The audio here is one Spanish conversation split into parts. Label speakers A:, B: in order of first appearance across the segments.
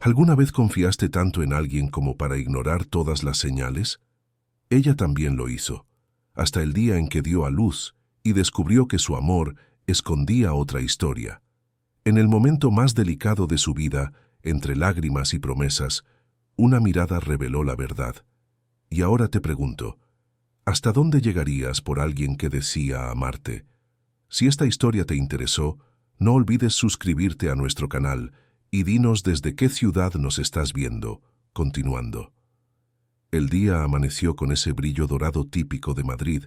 A: ¿Alguna vez confiaste tanto en alguien como para ignorar todas las señales? Ella también lo hizo, hasta el día en que dio a luz y descubrió que su amor escondía otra historia. En el momento más delicado de su vida, entre lágrimas y promesas, una mirada reveló la verdad. Y ahora te pregunto, ¿hasta dónde llegarías por alguien que decía amarte? Si esta historia te interesó, no olvides suscribirte a nuestro canal y dinos desde qué ciudad nos estás viendo. Continuando. El día amaneció con ese brillo dorado típico de Madrid,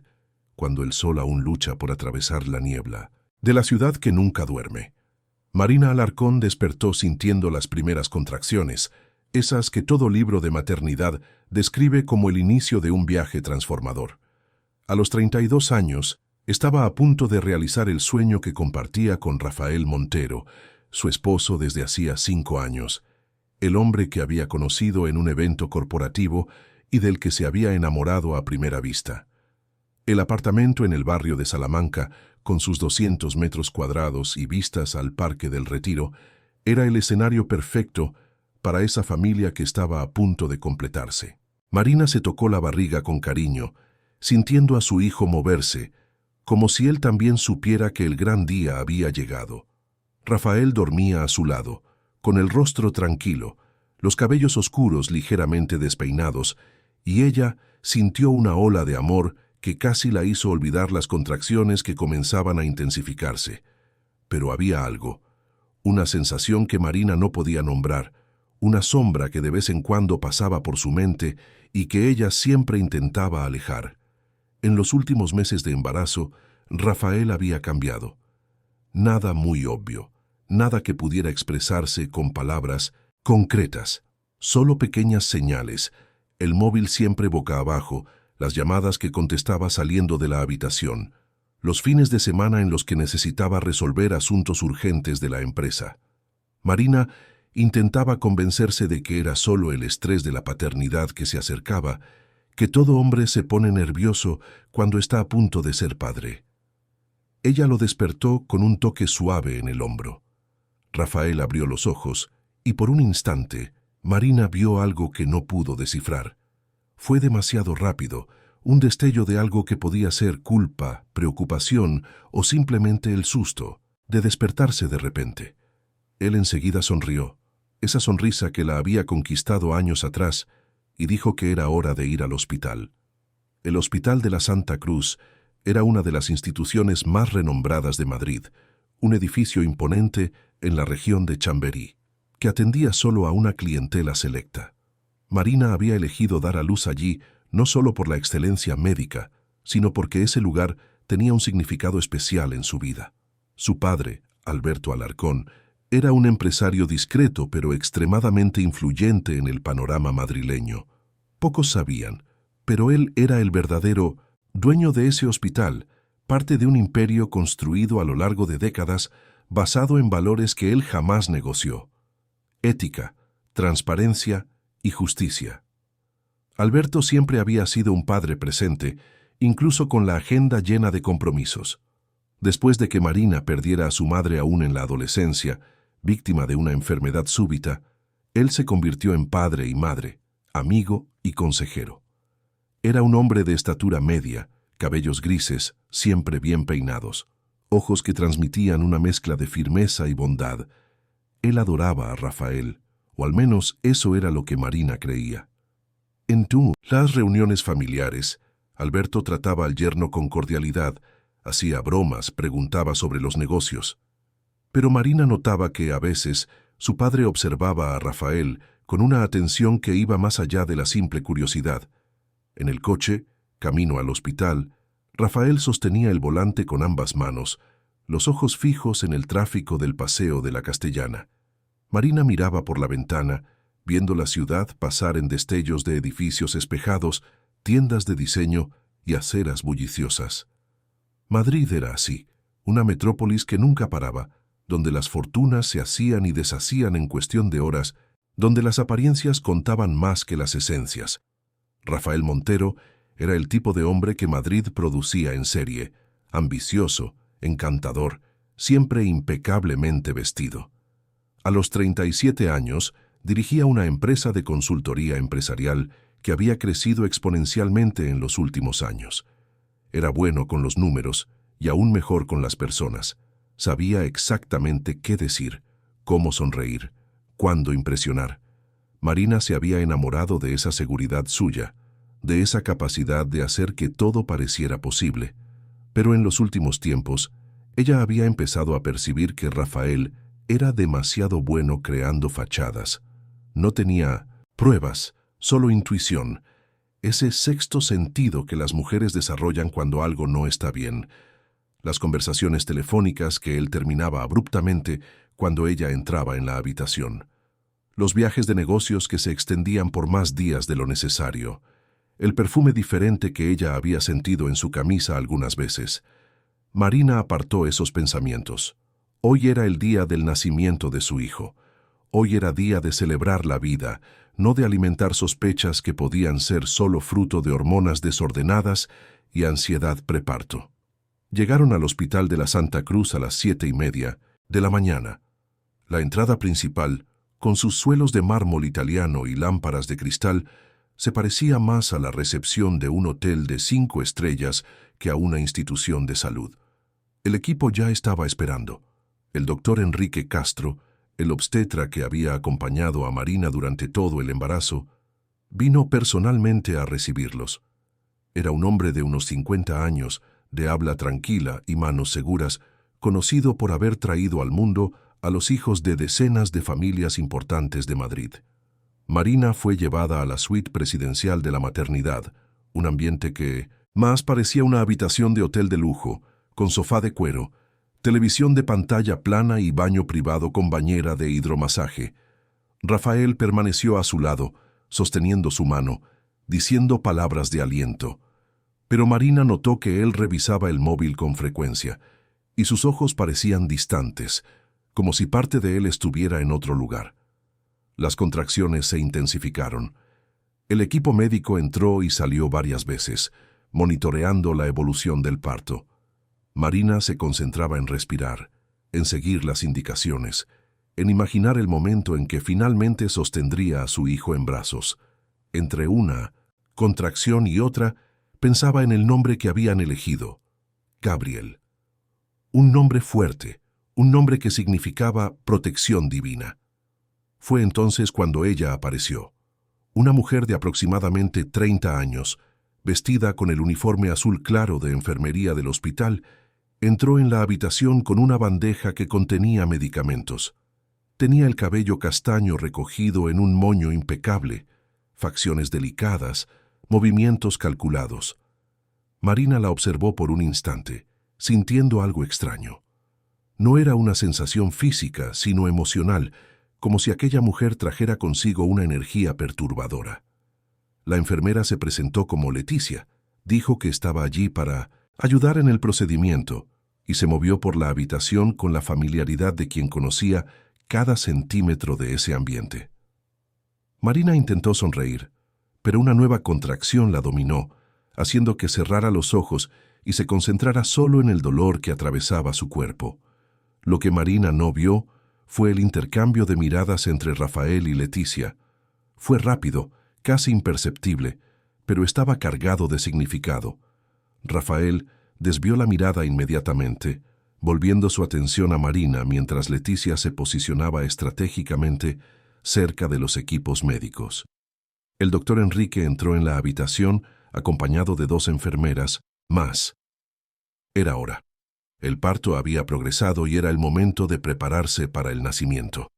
A: cuando el sol aún lucha por atravesar la niebla, de la ciudad que nunca duerme. Marina Alarcón despertó sintiendo las primeras contracciones, esas que todo libro de maternidad describe como el inicio de un viaje transformador. A los 32 años, estaba a punto de realizar el sueño que compartía con Rafael Montero, su esposo desde hacía 5 años, el hombre que había conocido en un evento corporativo y del que se había enamorado a primera vista. El apartamento en el barrio de Salamanca, con sus 200 metros cuadrados y vistas al Parque del Retiro, era el escenario perfecto para esa familia que estaba a punto de completarse. Marina se tocó la barriga con cariño, sintiendo a su hijo moverse, como si él también supiera que el gran día había llegado. Rafael dormía a su lado, con el rostro tranquilo, los cabellos oscuros ligeramente despeinados, y ella sintió una ola de amor que casi la hizo olvidar las contracciones que comenzaban a intensificarse. Pero había algo, una sensación que Marina no podía nombrar, una sombra que de vez en cuando pasaba por su mente y que ella siempre intentaba alejar. En los últimos meses de embarazo, Rafael había cambiado. Nada muy obvio, nada que pudiera expresarse con palabras concretas, solo pequeñas señales, el móvil siempre boca abajo, las llamadas que contestaba saliendo de la habitación, los fines de semana en los que necesitaba resolver asuntos urgentes de la empresa. Marina intentaba convencerse de que era solo el estrés de la paternidad que se acercaba, que todo hombre se pone nervioso cuando está a punto de ser padre. Ella lo despertó con un toque suave en el hombro. Rafael abrió los ojos y por un instante Marina vio algo que no pudo descifrar. Fue demasiado rápido, un destello de algo que podía ser culpa, preocupación o simplemente el susto de despertarse de repente. Él enseguida sonrió, esa sonrisa que la había conquistado años atrás, y dijo que era hora de ir al hospital. El Hospital de la Santa Cruz era una de las instituciones más renombradas de Madrid, un edificio imponente en la región de Chamberí, que atendía solo a una clientela selecta. Marina había elegido dar a luz allí no solo por la excelencia médica, sino porque ese lugar tenía un significado especial en su vida. Su padre, Alberto Alarcón, era un empresario discreto pero extremadamente influyente en el panorama madrileño. Pocos sabían, pero él era el verdadero dueño de ese hospital, parte de un imperio construido a lo largo de décadas basado en valores que él jamás negoció: ética, transparencia y justicia. Alberto siempre había sido un padre presente, incluso con la agenda llena de compromisos. Después de que Marina perdiera a su madre aún en la adolescencia, víctima de una enfermedad súbita, él se convirtió en padre y madre, amigo y consejero. Era un hombre de estatura media, cabellos grises, siempre bien peinados, ojos que transmitían una mezcla de firmeza y bondad. Él adoraba a Rafael, o al menos eso era lo que Marina creía. En las reuniones familiares, Alberto trataba al yerno con cordialidad, hacía bromas, preguntaba sobre los negocios. Pero Marina notaba que, a veces, su padre observaba a Rafael con una atención que iba más allá de la simple curiosidad. En el coche, camino al hospital, Rafael sostenía el volante con ambas manos, los ojos fijos en el tráfico del Paseo de la Castellana. Marina miraba por la ventana, viendo la ciudad pasar en destellos de edificios espejados, tiendas de diseño y aceras bulliciosas. Madrid era así, una metrópolis que nunca paraba, donde las fortunas se hacían y deshacían en cuestión de horas, donde las apariencias contaban más que las esencias. Rafael Montero era el tipo de hombre que Madrid producía en serie, ambicioso, encantador, siempre impecablemente vestido. A los 37 años, dirigía una empresa de consultoría empresarial que había crecido exponencialmente en los últimos años. Era bueno con los números y aún mejor con las personas. Sabía exactamente qué decir, cómo sonreír, cuándo impresionar. Marina se había enamorado de esa seguridad suya, de esa capacidad de hacer que todo pareciera posible. Pero en los últimos tiempos, ella había empezado a percibir que Rafael era demasiado bueno creando fachadas. No tenía pruebas, solo intuición, ese sexto sentido que las mujeres desarrollan cuando algo no está bien. Las conversaciones telefónicas que él terminaba abruptamente cuando ella entraba en la habitación. Los viajes de negocios que se extendían por más días de lo necesario. El perfume diferente que ella había sentido en su camisa algunas veces. Marina apartó esos pensamientos. Hoy era el día del nacimiento de su hijo. Hoy era día de celebrar la vida, no de alimentar sospechas que podían ser solo fruto de hormonas desordenadas y ansiedad preparto. Llegaron al hospital de la Santa Cruz a las 7:30 de la mañana. La entrada principal, con sus suelos de mármol italiano y lámparas de cristal, se parecía más a la recepción de un hotel de 5 estrellas que a una institución de salud. El equipo ya estaba esperando. El doctor Enrique Castro, el obstetra que había acompañado a Marina durante todo el embarazo, vino personalmente a recibirlos. Era un hombre de unos 50 años, de habla tranquila y manos seguras, conocido por haber traído al mundo a los hijos de decenas de familias importantes de Madrid. Marina fue llevada a la suite presidencial de la maternidad, un ambiente que más parecía una habitación de hotel de lujo, con sofá de cuero, televisión de pantalla plana y baño privado con bañera de hidromasaje. Rafael permaneció a su lado, sosteniendo su mano, diciendo palabras de aliento. Pero Marina notó que él revisaba el móvil con frecuencia, y sus ojos parecían distantes, como si parte de él estuviera en otro lugar. Las contracciones se intensificaron. El equipo médico entró y salió varias veces, monitoreando la evolución del parto. Marina se concentraba en respirar, en seguir las indicaciones, en imaginar el momento en que finalmente sostendría a su hijo en brazos. Entre una contracción y otra, pensaba en el nombre que habían elegido, Gabriel. Un nombre fuerte, un nombre que significaba protección divina. Fue entonces cuando ella apareció. Una mujer de aproximadamente 30 años, vestida con el uniforme azul claro de enfermería del hospital, entró en la habitación con una bandeja que contenía medicamentos. Tenía el cabello castaño recogido en un moño impecable, facciones delicadas, movimientos calculados. Marina la observó por un instante, sintiendo algo extraño. No era una sensación física, sino emocional, como si aquella mujer trajera consigo una energía perturbadora. La enfermera se presentó como Leticia, dijo que estaba allí para ayudar en el procedimiento y se movió por la habitación con la familiaridad de quien conocía cada centímetro de ese ambiente. Marina intentó sonreír, pero una nueva contracción la dominó, haciendo que cerrara los ojos y se concentrara solo en el dolor que atravesaba su cuerpo. Lo que Marina no vio fue el intercambio de miradas entre Rafael y Leticia. Fue rápido, casi imperceptible, pero estaba cargado de significado. Rafael desvió la mirada inmediatamente, volviendo su atención a Marina mientras Leticia se posicionaba estratégicamente cerca de los equipos médicos. El doctor Enrique entró en la habitación acompañado de 2 enfermeras más. Era hora. El parto había progresado y era el momento de prepararse para el nacimiento.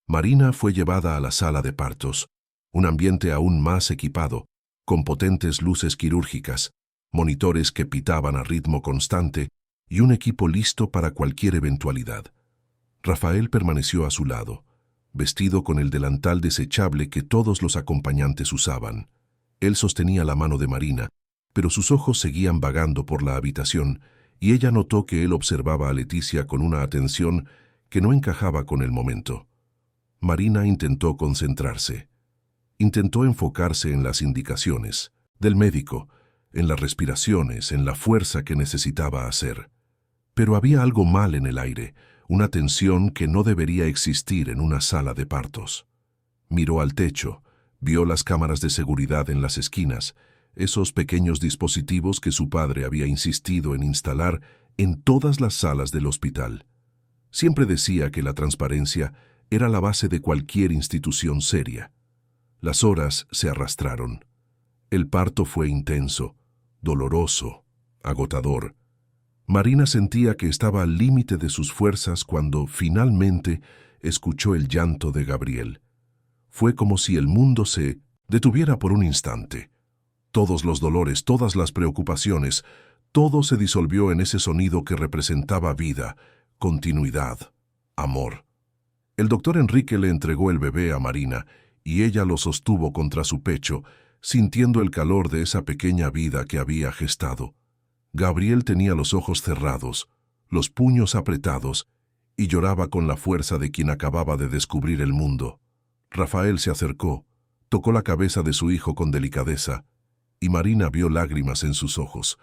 A: Marina fue llevada a la sala de partos, un ambiente aún más equipado, con potentes luces quirúrgicas, monitores que pitaban a ritmo constante y un equipo listo para cualquier eventualidad. Rafael permaneció a su lado, vestido con el delantal desechable que todos los acompañantes usaban. Él sostenía la mano de Marina, pero sus ojos seguían vagando por la habitación y ella notó que él observaba a Leticia con una atención que no encajaba con el momento. Marina intentó concentrarse. Intentó enfocarse en las indicaciones del médico, en las respiraciones, en la fuerza que necesitaba hacer. Pero había algo mal en el aire, una tensión que no debería existir en una sala de partos. Miró al techo, vio las cámaras de seguridad en las esquinas, esos pequeños dispositivos que su padre había insistido en instalar en todas las salas del hospital. Siempre decía que la transparencia era la base de cualquier institución seria. Las horas se arrastraron. El parto fue intenso, doloroso, agotador. Marina sentía que estaba al límite de sus fuerzas cuando finalmente escuchó el llanto de Gabriel. Fue como si el mundo se detuviera por un instante. Todos los dolores, todas las preocupaciones, todo se disolvió en ese sonido que representaba vida, continuidad, amor. El doctor Enrique le entregó el bebé a Marina y ella lo sostuvo contra su pecho, sintiendo el calor de esa pequeña vida que había gestado. Gabriel tenía los ojos cerrados, los puños apretados, y lloraba con la fuerza de quien acababa de descubrir el mundo. Rafael se acercó, tocó la cabeza de su hijo con delicadeza, y Marina vio lágrimas en sus ojos.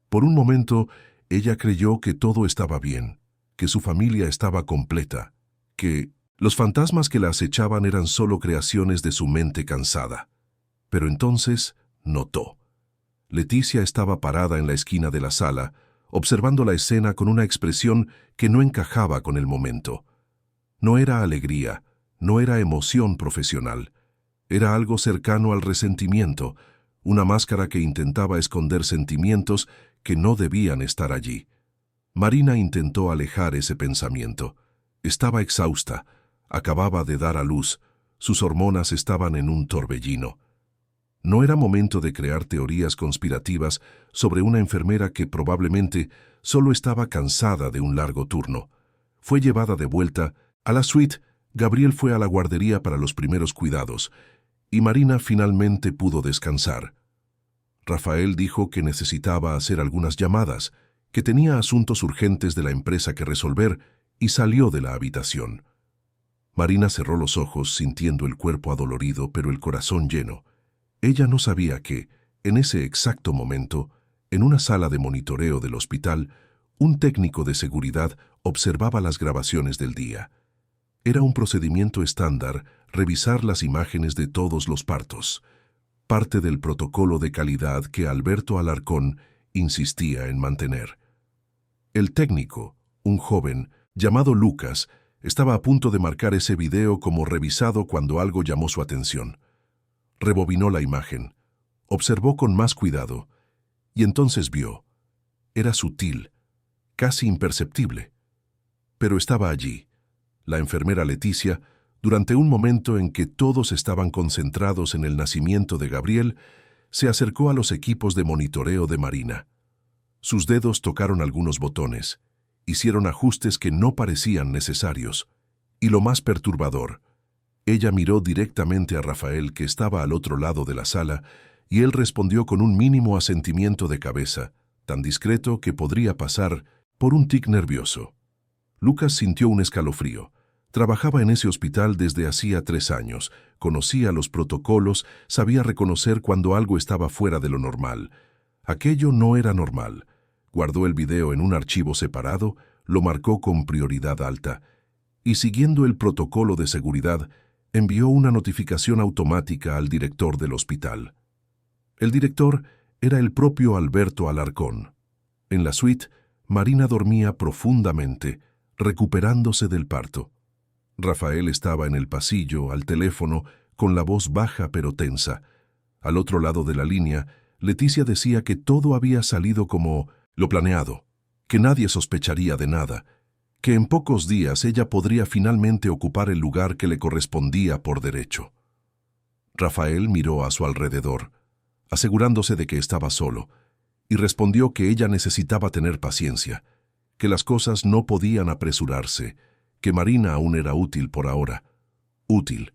A: Por un momento, ella creyó que todo estaba bien, que su familia estaba completa, que los fantasmas que la acechaban eran solo creaciones de su mente cansada. Pero entonces notó. Leticia estaba parada en la esquina de la sala, observando la escena con una expresión que no encajaba con el momento. No era alegría, no era emoción profesional. Era algo cercano al resentimiento, una máscara que intentaba esconder sentimientos que no debían estar allí. Marina intentó alejar ese pensamiento. Estaba exhausta, acababa de dar a luz, sus hormonas estaban en un torbellino. No era momento de crear teorías conspirativas sobre una enfermera que probablemente solo estaba cansada de un largo turno. Fue llevada de vuelta a la suite. Gabriel fue a la guardería para los primeros cuidados, y Marina finalmente pudo descansar. Rafael dijo que necesitaba hacer algunas llamadas, que tenía asuntos urgentes de la empresa que resolver, y salió de la habitación. Marina cerró los ojos sintiendo el cuerpo adolorido pero el corazón lleno. Ella no sabía que, en ese exacto momento, en una sala de monitoreo del hospital, un técnico de seguridad observaba las grabaciones del día. Era un procedimiento estándar revisar las imágenes de todos los partos, parte del protocolo de calidad que Alberto Alarcón insistía en mantener. El técnico, un joven llamado Lucas, estaba a punto de marcar ese video como revisado cuando algo llamó su atención. Rebobinó la imagen, observó con más cuidado, y entonces vio. Era sutil, casi imperceptible, pero estaba allí. La enfermera Leticia, durante un momento en que todos estaban concentrados en el nacimiento de Gabriel, se acercó a los equipos de monitoreo de Marina. Sus dedos tocaron algunos botones, hicieron ajustes que no parecían necesarios, y lo más perturbador, ella miró directamente a Rafael, que estaba al otro lado de la sala, y él respondió con un mínimo asentimiento de cabeza, tan discreto que podría pasar por un tic nervioso. Lucas sintió un escalofrío. Trabajaba en ese hospital desde hacía 3 años, conocía los protocolos, sabía reconocer cuando algo estaba fuera de lo normal. Aquello no era normal. Guardó el video en un archivo separado, lo marcó con prioridad alta, y siguiendo el protocolo de seguridad, envió una notificación automática al director del hospital. El director era el propio Alberto Alarcón. En la suite, Marina dormía profundamente, recuperándose del parto. Rafael estaba en el pasillo, al teléfono, con la voz baja pero tensa. Al otro lado de la línea, Leticia decía que todo había salido como lo planeado, que nadie sospecharía de nada, que en pocos días ella podría finalmente ocupar el lugar que le correspondía por derecho. Rafael miró a su alrededor, asegurándose de que estaba solo, y respondió que ella necesitaba tener paciencia, que las cosas no podían apresurarse, que Marina aún era útil por ahora. Útil.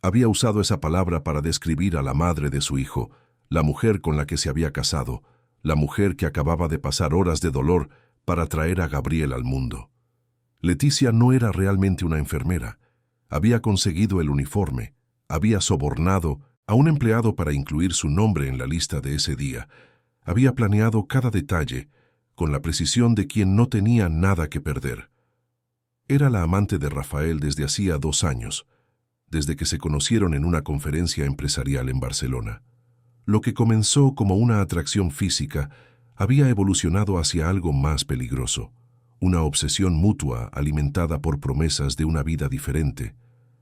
A: Había usado esa palabra para describir a la madre de su hijo, la mujer con la que se había casado, la mujer que acababa de pasar horas de dolor para traer a Gabriel al mundo. Leticia no era realmente una enfermera. Había conseguido el uniforme, había sobornado a un empleado para incluir su nombre en la lista de ese día. Había planeado cada detalle, con la precisión de quien no tenía nada que perder. Era la amante de Rafael desde hacía 2 años. desde que se conocieron en una conferencia empresarial en Barcelona. Lo que comenzó como una atracción física había evolucionado hacia algo más peligroso, una obsesión mutua alimentada por promesas de una vida diferente,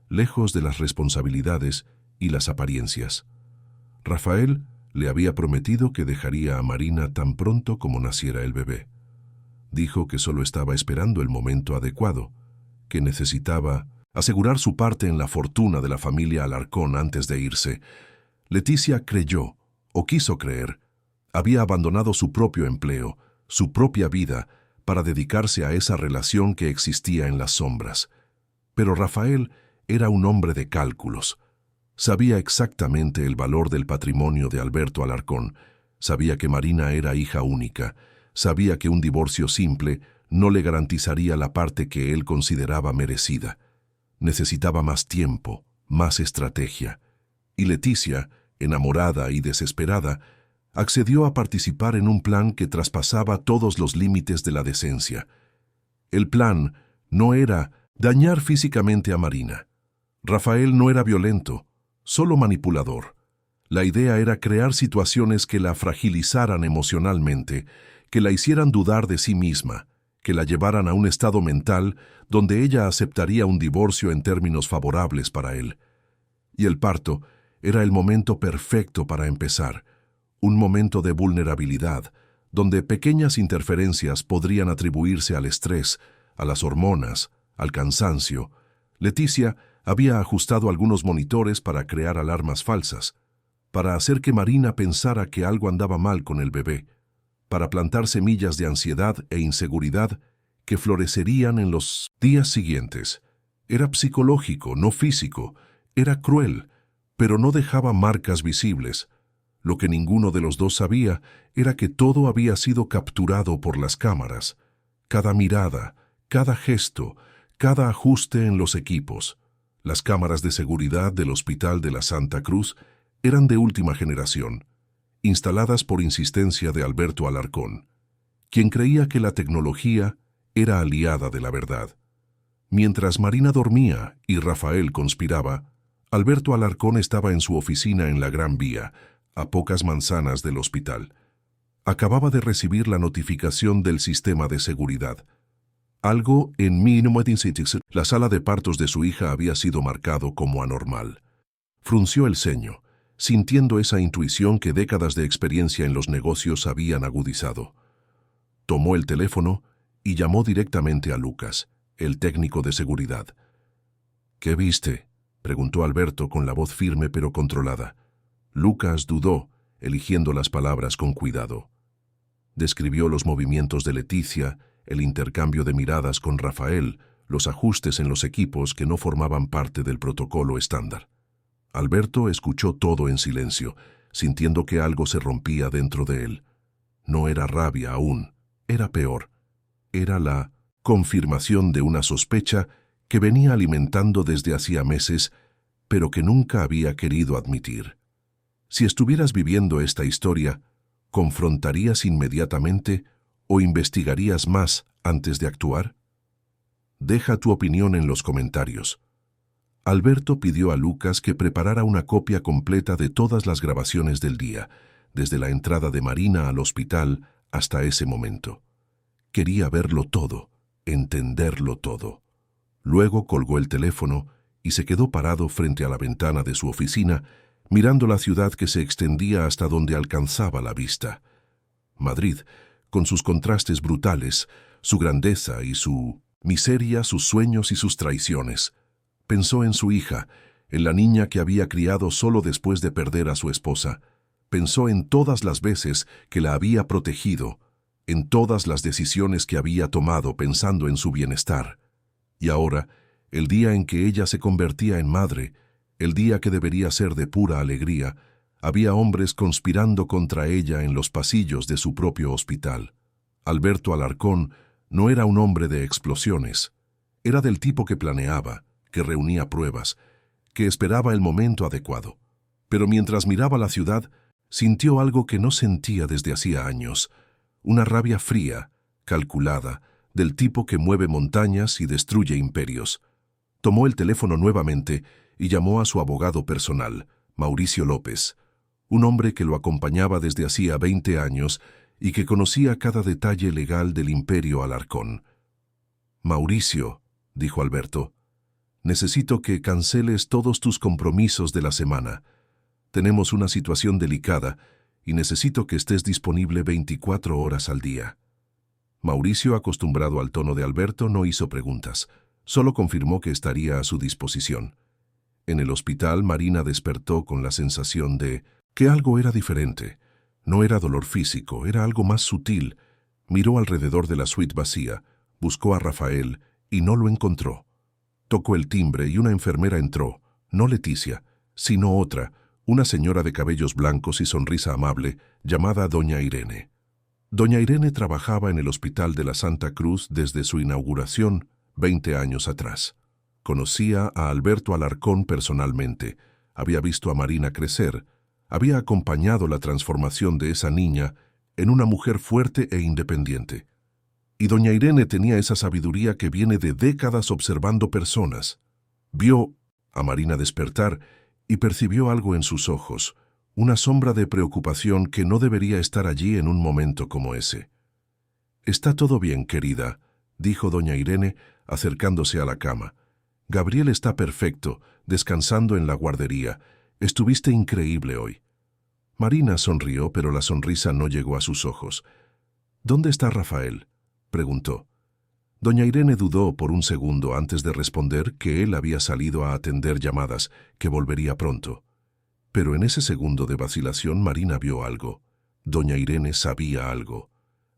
A: lejos de las responsabilidades y las apariencias. Rafael le había prometido que dejaría a Marina tan pronto como naciera el bebé. Dijo que solo estaba esperando el momento adecuado, que necesitaba asegurar su parte en la fortuna de la familia Alarcón antes de irse. Leticia creyó, o quiso creer, había abandonado su propio empleo, su propia vida, para dedicarse a esa relación que existía en las sombras. Pero Rafael era un hombre de cálculos. Sabía exactamente el valor del patrimonio de Alberto Alarcón, sabía que Marina era hija única, sabía que un divorcio simple no le garantizaría la parte que él consideraba merecida. Necesitaba más tiempo, más estrategia. Y Leticia, enamorada y desesperada, accedió a participar en un plan que traspasaba todos los límites de la decencia. El plan no era dañar físicamente a Marina. Rafael no era violento, solo manipulador. La idea era crear situaciones que la fragilizaran emocionalmente, que la hicieran dudar de sí misma, que la llevaran a un estado mental donde ella aceptaría un divorcio en términos favorables para él. Y el parto era el momento perfecto para empezar, un momento de vulnerabilidad, donde pequeñas interferencias podrían atribuirse al estrés, a las hormonas, al cansancio. Leticia había ajustado algunos monitores para crear alarmas falsas, para hacer que Marina pensara que algo andaba mal con el bebé, para plantar semillas de ansiedad e inseguridad que florecerían en los días siguientes. Era psicológico, no físico, era cruel, pero no dejaba marcas visibles. Lo que ninguno de los dos sabía era que todo había sido capturado por las cámaras. Cada mirada, cada gesto, cada ajuste en los equipos. Las cámaras de seguridad del Hospital de la Santa Cruz eran de última generación, instaladas por insistencia de Alberto Alarcón, quien creía que la tecnología era aliada de la verdad. Mientras Marina dormía y Rafael conspiraba, Alberto Alarcón estaba en su oficina en la Gran Vía, a pocas manzanas del hospital. Acababa de recibir la notificación del sistema de seguridad. Algo en la sala de partos de su hija había sido marcado como anormal. Frunció el ceño, sintiendo esa intuición que décadas de experiencia en los negocios habían agudizado. Tomó el teléfono y llamó directamente a Lucas, el técnico de seguridad. «¿Qué viste?», preguntó Alberto con la voz firme pero controlada. Lucas dudó, eligiendo las palabras con cuidado. Describió los movimientos de Leticia, el intercambio de miradas con Rafael, los ajustes en los equipos que no formaban parte del protocolo estándar. Alberto escuchó todo en silencio, sintiendo que algo se rompía dentro de él. No era rabia aún, era peor. Era la confirmación de una sospecha que venía alimentando desde hacía meses, pero que nunca había querido admitir. Si estuvieras viviendo esta historia, ¿confrontarías inmediatamente o investigarías más antes de actuar? Deja tu opinión en los comentarios. Alberto pidió a Lucas que preparara una copia completa de todas las grabaciones del día, desde la entrada de Marina al hospital hasta ese momento. Quería verlo todo, entenderlo todo. Luego colgó el teléfono y se quedó parado frente a la ventana de su oficina, mirando la ciudad que se extendía hasta donde alcanzaba la vista. Madrid, con sus contrastes brutales, su grandeza y su miseria, sus sueños y sus traiciones. Pensó en su hija, en la niña que había criado solo después de perder a su esposa. Pensó en todas las veces que la había protegido, en todas las decisiones que había tomado pensando en su bienestar. Y ahora, el día en que ella se convertía en madre, el día que debería ser de pura alegría, había hombres conspirando contra ella en los pasillos de su propio hospital. Alberto Alarcón no era un hombre de explosiones. Era del tipo que planeaba, que reunía pruebas, que esperaba el momento adecuado. Pero mientras miraba la ciudad, sintió algo que no sentía desde hacía años, una rabia fría, calculada, del tipo que mueve montañas y destruye imperios. Tomó el teléfono nuevamente y llamó a su abogado personal, Mauricio López, un hombre que lo acompañaba desde hacía 20 años y que conocía cada detalle legal del Imperio Alarcón. «Mauricio», dijo Alberto, «necesito que canceles todos tus compromisos de la semana. Tenemos una situación delicada y necesito que estés disponible 24 horas al día». Mauricio, acostumbrado al tono de Alberto, no hizo preguntas, solo confirmó que estaría a su disposición. En el hospital, Marina despertó con la sensación de que algo era diferente. No era dolor físico, era algo más sutil. Miró alrededor de la suite vacía, buscó a Rafael y no lo encontró. Tocó el timbre y una enfermera entró, no Leticia, sino otra, una señora de cabellos blancos y sonrisa amable, llamada Doña Irene. Doña Irene trabajaba en el Hospital de la Santa Cruz desde su inauguración 20 años atrás. Conocía a Alberto Alarcón personalmente, había visto a Marina crecer, había acompañado la transformación de esa niña en una mujer fuerte e independiente. Y doña Irene tenía esa sabiduría que viene de décadas observando personas. Vio a Marina despertar y percibió algo en sus ojos, una sombra de preocupación que no debería estar allí en un momento como ese. «Está todo bien, querida», dijo doña Irene, acercándose a la cama. «Gabriel está perfecto, descansando en la guardería. Estuviste increíble hoy». Marina sonrió, pero la sonrisa no llegó a sus ojos. «¿Dónde está Rafael?», preguntó. Doña Irene dudó por un segundo antes de responder que él había salido a atender llamadas, que volvería pronto. Pero en ese segundo de vacilación Marina vio algo. Doña Irene sabía algo.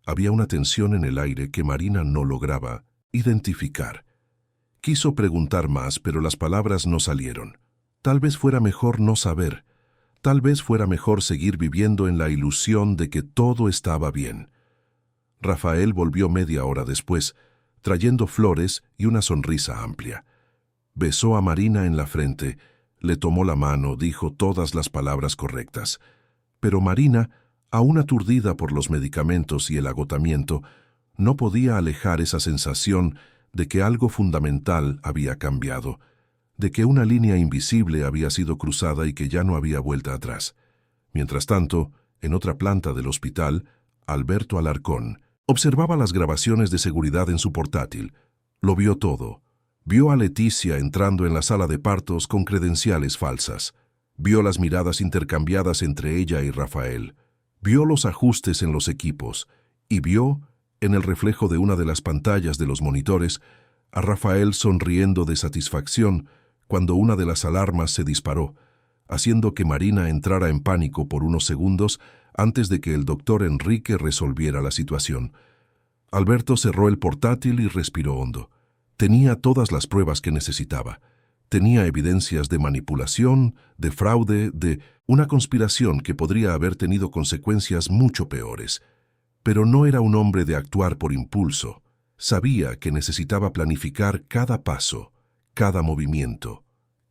A: Había una tensión en el aire que Marina no lograba identificar. Quiso preguntar más, pero las palabras no salieron. Tal vez fuera mejor no saber. Tal vez fuera mejor seguir viviendo en la ilusión de que todo estaba bien. Rafael volvió media hora después, trayendo flores y una sonrisa amplia. Besó a Marina en la frente, le tomó la mano, dijo todas las palabras correctas. Pero Marina, aún aturdida por los medicamentos y el agotamiento, no podía alejar esa sensación de que algo fundamental había cambiado, de que una línea invisible había sido cruzada y que ya no había vuelta atrás. Mientras tanto, en otra planta del hospital, Alberto Alarcón observaba las grabaciones de seguridad en su portátil. Lo vio todo. Vio a Leticia entrando en la sala de partos con credenciales falsas. Vio las miradas intercambiadas entre ella y Rafael. Vio los ajustes en los equipos. Y vio, en el reflejo de una de las pantallas de los monitores, a Rafael sonriendo de satisfacción cuando una de las alarmas se disparó, haciendo que Marina entrara en pánico por unos segundos antes de que el doctor Enrique resolviera la situación. Alberto cerró el portátil y respiró hondo. Tenía todas las pruebas que necesitaba. Tenía evidencias de manipulación, de fraude, de una conspiración que podría haber tenido consecuencias mucho peores. Pero no era un hombre de actuar por impulso. Sabía que necesitaba planificar cada paso, cada movimiento,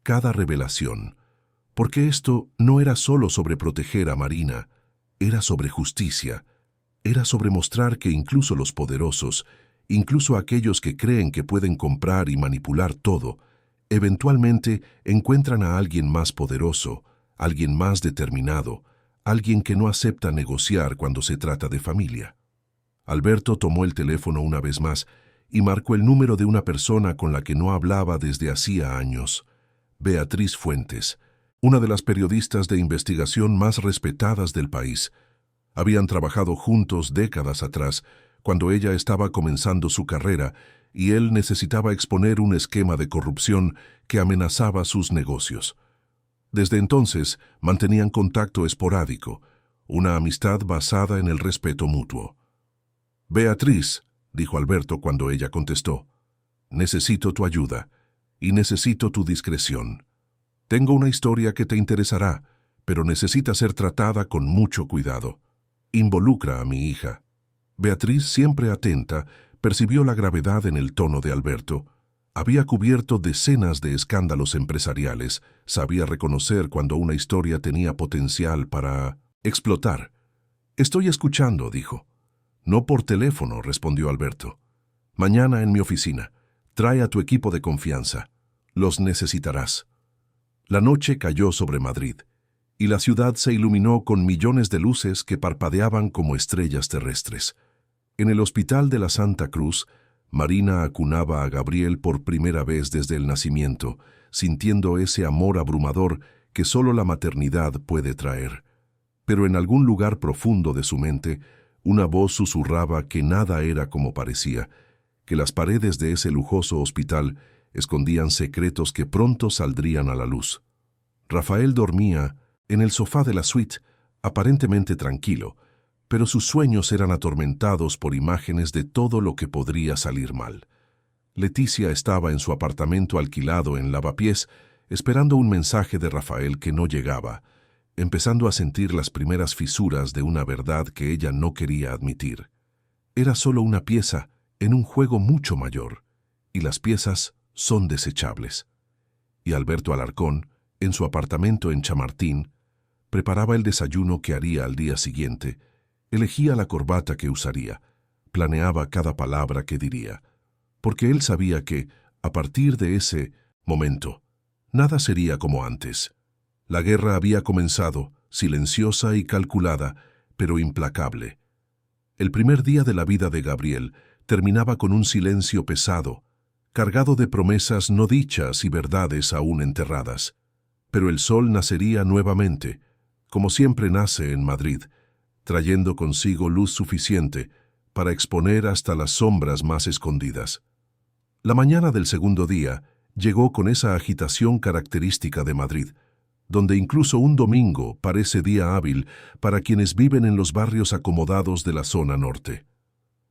A: cada revelación. Porque esto no era solo sobre proteger a Marina, era sobre justicia, era sobre mostrar que incluso los poderosos, incluso aquellos que creen que pueden comprar y manipular todo, eventualmente encuentran a alguien más poderoso, alguien más determinado, alguien que no acepta negociar cuando se trata de familia. Alberto tomó el teléfono una vez más y marcó el número de una persona con la que no hablaba desde hacía años, Beatriz Fuentes, una de las periodistas de investigación más respetadas del país. Habían trabajado juntos décadas atrás, cuando ella estaba comenzando su carrera y él necesitaba exponer un esquema de corrupción que amenazaba sus negocios. Desde entonces mantenían contacto esporádico, una amistad basada en el respeto mutuo. «Beatriz», dijo Alberto cuando ella contestó, «necesito tu ayuda y necesito tu discreción. Tengo una historia que te interesará, pero necesita ser tratada con mucho cuidado. Involucra a mi hija». Beatriz, siempre atenta, percibió la gravedad en el tono de Alberto. Había cubierto decenas de escándalos empresariales, sabía reconocer cuando una historia tenía potencial para explotar. «Estoy escuchando», dijo. «No por teléfono», respondió Alberto. «Mañana en mi oficina. Trae a tu equipo de confianza. Los necesitarás». La noche cayó sobre Madrid, y la ciudad se iluminó con millones de luces que parpadeaban como estrellas terrestres. En el Hospital de la Santa Cruz, Marina acunaba a Gabriel por primera vez desde el nacimiento, sintiendo ese amor abrumador que solo la maternidad puede traer. Pero en algún lugar profundo de su mente, una voz susurraba que nada era como parecía, que las paredes de ese lujoso hospital escondían secretos que pronto saldrían a la luz. Rafael dormía en el sofá de la suite, aparentemente tranquilo, pero sus sueños eran atormentados por imágenes de todo lo que podría salir mal. Leticia estaba en su apartamento alquilado en Lavapiés, esperando un mensaje de Rafael que no llegaba, empezando a sentir las primeras fisuras de una verdad que ella no quería admitir. Era solo una pieza en un juego mucho mayor, y las piezas son desechables. Y Alberto Alarcón, en su apartamento en Chamartín, preparaba el desayuno que haría al día siguiente, elegía la corbata que usaría, planeaba cada palabra que diría, porque él sabía que, a partir de ese momento, nada sería como antes. La guerra había comenzado, silenciosa y calculada, pero implacable. El primer día de la vida de Gabriel terminaba con un silencio pesado, cargado de promesas no dichas y verdades aún enterradas. Pero el sol nacería nuevamente, como siempre nace en Madrid, trayendo consigo luz suficiente para exponer hasta las sombras más escondidas. La mañana del segundo día llegó con esa agitación característica de Madrid, donde incluso un domingo parece día hábil para quienes viven en los barrios acomodados de la zona norte.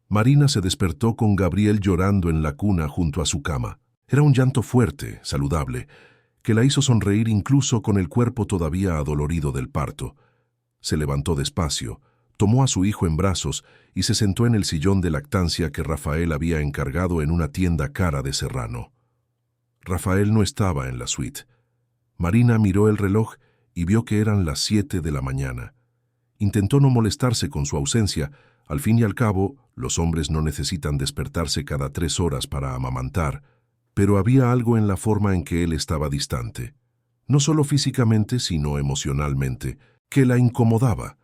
A: Marina se despertó con Gabriel llorando en la cuna junto a su cama. Era un llanto fuerte, saludable, que la hizo sonreír incluso con el cuerpo todavía adolorido del parto. Se levantó despacio, tomó a su hijo en brazos y se sentó en el sillón de lactancia que Rafael había encargado en una tienda cara de Serrano. Rafael no estaba en la suite. Marina miró el reloj y vio que eran las 7 de la mañana. Intentó no molestarse con su ausencia. Al fin y al cabo, los hombres no necesitan despertarse cada 3 horas para amamantar, pero había algo en la forma en que él estaba distante, no solo físicamente, sino emocionalmente, que la incomodaba.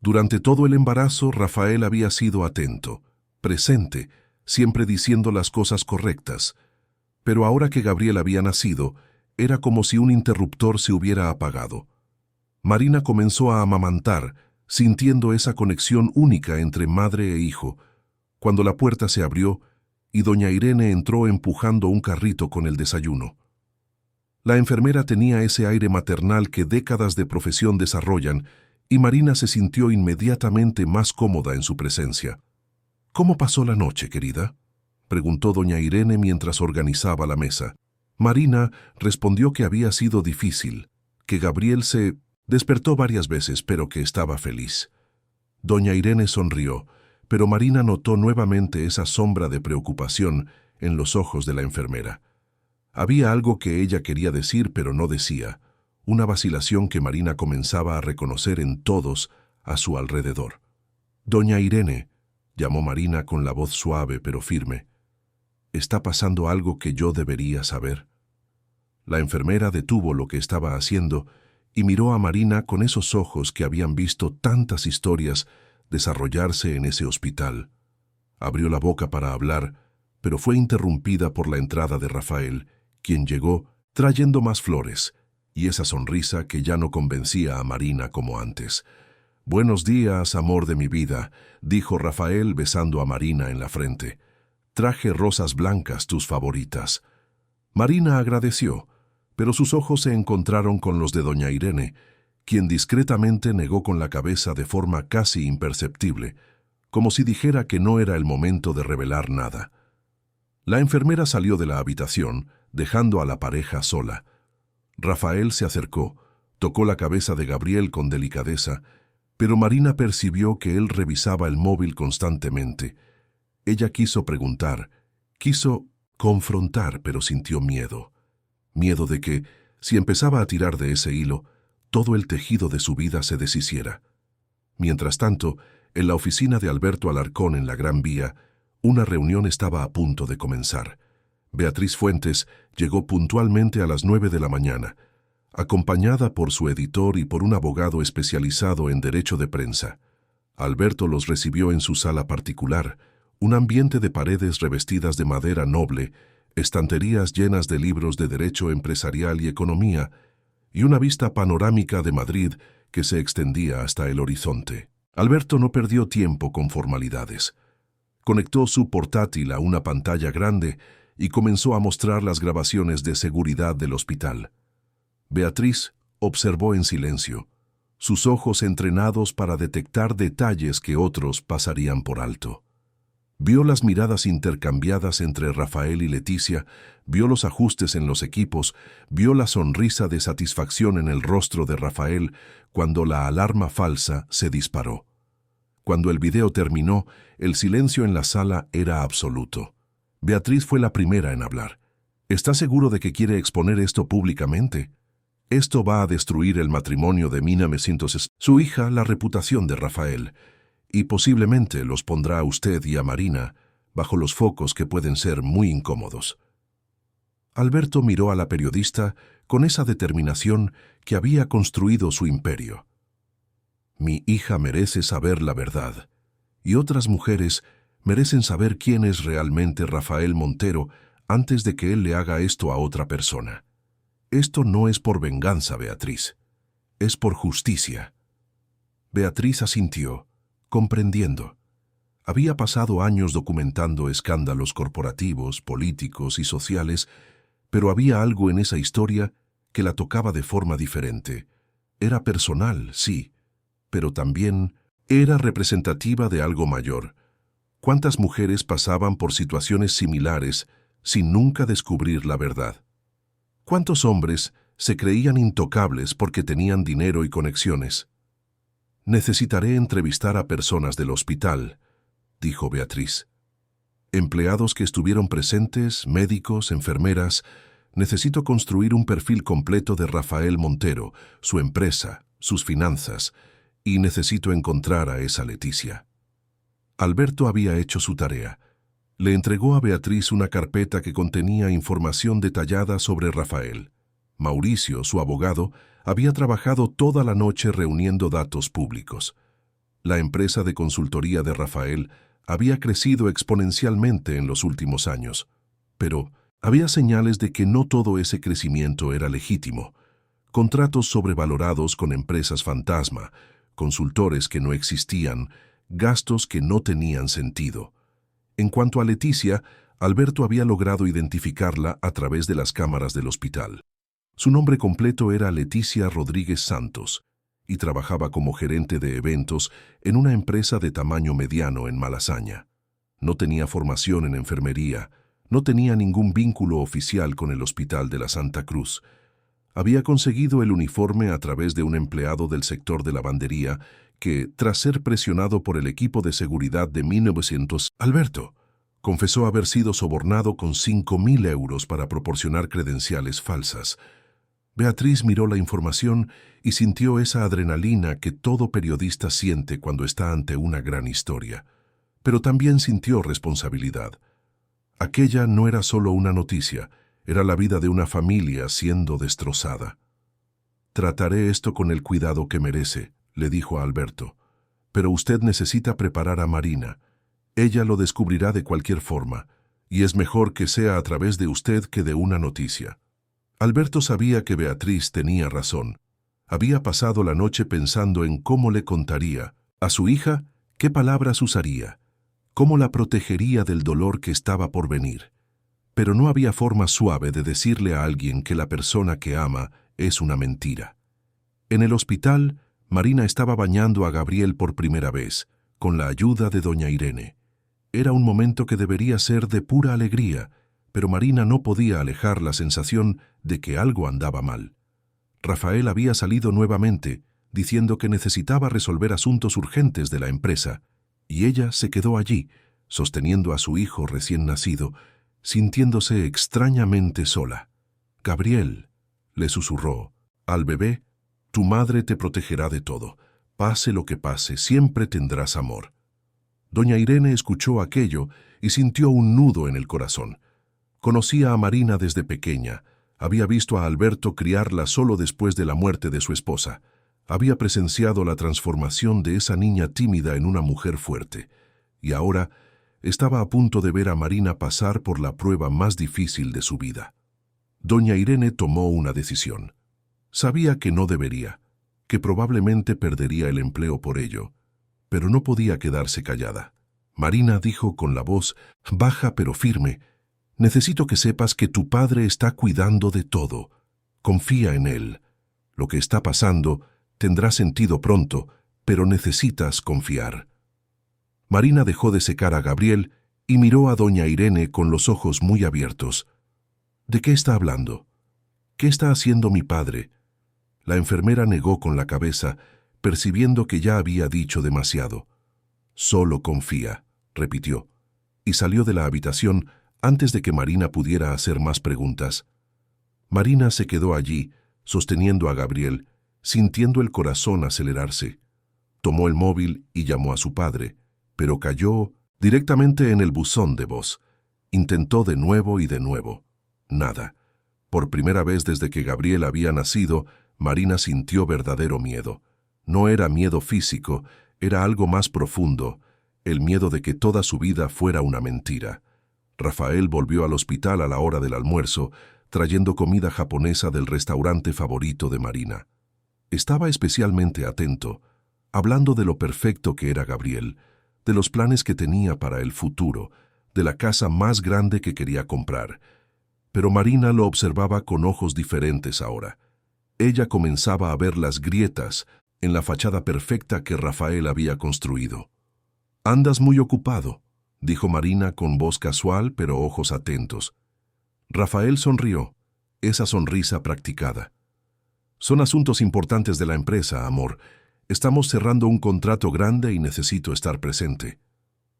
A: Durante todo el embarazo, Rafael había sido atento, presente, siempre diciendo las cosas correctas, pero ahora que Gabriel había nacido, era como si un interruptor se hubiera apagado. Marina comenzó a amamantar, sintiendo esa conexión única entre madre e hijo, cuando la puerta se abrió y doña Irene entró empujando un carrito con el desayuno. La enfermera tenía ese aire maternal que décadas de profesión desarrollan, y Marina se sintió inmediatamente más cómoda en su presencia. «¿Cómo pasó la noche, querida?», preguntó doña Irene mientras organizaba la mesa. Marina respondió que había sido difícil, que Gabriel se despertó varias veces, pero que estaba feliz. Doña Irene sonrió, pero Marina notó nuevamente esa sombra de preocupación en los ojos de la enfermera. Había algo que ella quería decir, pero no decía, una vacilación que Marina comenzaba a reconocer en todos a su alrededor. «Doña Irene», llamó Marina con la voz suave pero firme, «¿está pasando algo que yo debería saber?». La enfermera detuvo lo que estaba haciendo y miró a Marina con esos ojos que habían visto tantas historias desarrollarse en ese hospital. Abrió la boca para hablar, pero fue interrumpida por la entrada de Rafael, quien llegó trayendo más flores, y esa sonrisa que ya no convencía a Marina como antes. «Buenos días, amor de mi vida», dijo Rafael besando a Marina en la frente. «Traje rosas blancas, tus favoritas». Marina agradeció, pero sus ojos se encontraron con los de doña Irene, quien discretamente negó con la cabeza de forma casi imperceptible, como si dijera que no era el momento de revelar nada. La enfermera salió de la habitación, dejando a la pareja sola. Rafael se acercó, tocó la cabeza de Gabriel con delicadeza, pero Marina percibió que él revisaba el móvil constantemente. Ella quiso preguntar, quiso confrontar, pero sintió miedo. Miedo de que, si empezaba a tirar de ese hilo, todo el tejido de su vida se deshiciera. Mientras tanto, en la oficina de Alberto Alarcón en la Gran Vía, una reunión estaba a punto de comenzar. Beatriz Fuentes llegó puntualmente a las 9 de la mañana. acompañada por su editor y por un abogado especializado en derecho de prensa. Alberto los recibió en su sala particular, un ambiente de paredes revestidas de madera noble, estanterías llenas de libros de derecho empresarial y economía, y una vista panorámica de Madrid que se extendía hasta el horizonte. Alberto no perdió tiempo con formalidades. Conectó su portátil a una pantalla grande y comenzó a mostrar las grabaciones de seguridad del hospital. Beatriz observó en silencio, sus ojos entrenados para detectar detalles que otros pasarían por alto. Vio las miradas intercambiadas entre Rafael y Leticia, vio los ajustes en los equipos, vio la sonrisa de satisfacción en el rostro de Rafael cuando la alarma falsa se disparó. Cuando el video terminó, el silencio en la sala era absoluto. Beatriz fue la primera en hablar. ¿Está seguro de que quiere exponer esto públicamente? Esto va a destruir el matrimonio de Mina Mesintos, su hija, la reputación de Rafael, y posiblemente los pondrá a usted y a Marina bajo los focos que pueden ser muy incómodos. Alberto miró a la periodista con esa determinación que había construido su imperio. Mi hija merece saber la verdad, y otras mujeres merecen saber quién es realmente Rafael Montero antes de que él le haga esto a otra persona. Esto no es por venganza, Beatriz. Es por justicia. Beatriz asintió, comprendiendo. Había pasado años documentando escándalos corporativos, políticos y sociales, pero había algo en esa historia que la tocaba de forma diferente. Era personal, sí, pero también era representativa de algo mayor. ¿Cuántas mujeres pasaban por situaciones similares sin nunca descubrir la verdad? ¿Cuántos hombres se creían intocables porque tenían dinero y conexiones? Necesitaré entrevistar a personas del hospital, dijo Beatriz. Empleados que estuvieron presentes, médicos, enfermeras. Necesito construir un perfil completo de Rafael Montero, su empresa, sus finanzas, y necesito encontrar a esa Leticia. Alberto había hecho su tarea. Le entregó a Beatriz una carpeta que contenía información detallada sobre Rafael. Mauricio, su abogado, había trabajado toda la noche reuniendo datos públicos. La empresa de consultoría de Rafael había crecido exponencialmente en los últimos años, pero había señales de que no todo ese crecimiento era legítimo. Contratos sobrevalorados con empresas fantasma, consultores que no existían, gastos que no tenían sentido. En cuanto a Leticia, Alberto había logrado identificarla a través de las cámaras del hospital. Su nombre completo era Leticia Rodríguez Santos y trabajaba como gerente de eventos en una empresa de tamaño mediano en Malasaña. No tenía formación en enfermería, no tenía ningún vínculo oficial con el Hospital de la Santa Cruz. Había conseguido el uniforme a través de un empleado del sector de lavandería que, tras ser presionado por el equipo de seguridad de 1900, Alberto confesó haber sido sobornado con 5.000 euros para proporcionar credenciales falsas. Beatriz miró la información y sintió esa adrenalina que todo periodista siente cuando está ante una gran historia. Pero también sintió responsabilidad. Aquella no era solo una noticia, era la vida de una familia siendo destrozada. Trataré esto con el cuidado que merece, le dijo a Alberto. Pero usted necesita preparar a Marina. Ella lo descubrirá de cualquier forma, y es mejor que sea a través de usted que de una noticia. Alberto sabía que Beatriz tenía razón. Había pasado la noche pensando en cómo le contaría a su hija, qué palabras usaría, cómo la protegería del dolor que estaba por venir. Pero no había forma suave de decirle a alguien que la persona que ama es una mentira. En el hospital, Marina estaba bañando a Gabriel por primera vez, con la ayuda de doña Irene. Era un momento que debería ser de pura alegría, pero Marina no podía alejar la sensación de que algo andaba mal. Rafael había salido nuevamente, diciendo que necesitaba resolver asuntos urgentes de la empresa, y ella se quedó allí, sosteniendo a su hijo recién nacido, sintiéndose extrañamente sola. «Gabriel», le susurró, «al bebé, tu madre te protegerá de todo. Pase lo que pase, siempre tendrás amor». Doña Irene escuchó aquello y sintió un nudo en el corazón. Conocía a Marina desde pequeña, Había visto a Alberto criarla solo después de la muerte de su esposa. Había presenciado la transformación de esa niña tímida en una mujer fuerte. Y ahora estaba a punto de ver a Marina pasar por la prueba más difícil de su vida. Doña Irene tomó una decisión. Sabía que no debería, que probablemente perdería el empleo por ello, pero no podía quedarse callada. Marina dijo con la voz baja pero firme: «Necesito que sepas que tu padre está cuidando de todo. Confía en él. Lo que está pasando tendrá sentido pronto, pero necesitas confiar». Marina dejó de secar a Gabriel y miró a doña Irene con los ojos muy abiertos. «¿De qué está hablando? ¿Qué está haciendo mi padre?». La enfermera negó con la cabeza, percibiendo que ya había dicho demasiado. «Solo confía», repitió, y salió de la habitación antes de que Marina pudiera hacer más preguntas. Marina se quedó allí, sosteniendo a Gabriel, sintiendo el corazón acelerarse. Tomó el móvil y llamó a su padre, pero cayó directamente en el buzón de voz. Intentó de nuevo y de nuevo. Nada. Por primera vez desde que Gabriel había nacido, Marina sintió verdadero miedo. No era miedo físico, era algo más profundo, el miedo de que toda su vida fuera una mentira. Rafael volvió al hospital a la hora del almuerzo, trayendo comida japonesa del restaurante favorito de Marina. Estaba especialmente atento, hablando de lo perfecto que era Gabriel, de los planes que tenía para el futuro, de la casa más grande que quería comprar. Pero Marina lo observaba con ojos diferentes ahora. Ella comenzaba a ver las grietas en la fachada perfecta que Rafael había construido. «Andas muy ocupado», dijo Marina con voz casual pero ojos atentos. Rafael sonrió, esa sonrisa practicada. «Son asuntos importantes de la empresa, amor. Estamos cerrando un contrato grande y necesito estar presente».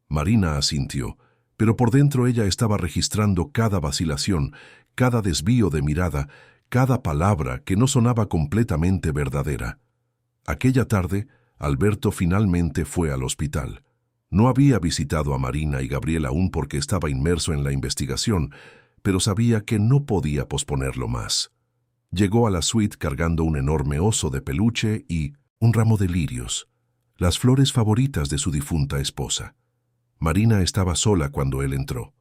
A: Marina asintió, pero por dentro ella estaba registrando cada vacilación, cada desvío de mirada, cada palabra que no sonaba completamente verdadera. Aquella tarde, Alberto finalmente fue al hospital. No había visitado a Marina y Gabriel aún porque estaba inmerso en la investigación, pero sabía que no podía posponerlo más. Llegó a la suite cargando un enorme oso de peluche y un ramo de lirios, las flores favoritas de su difunta esposa. Marina estaba sola cuando él entró.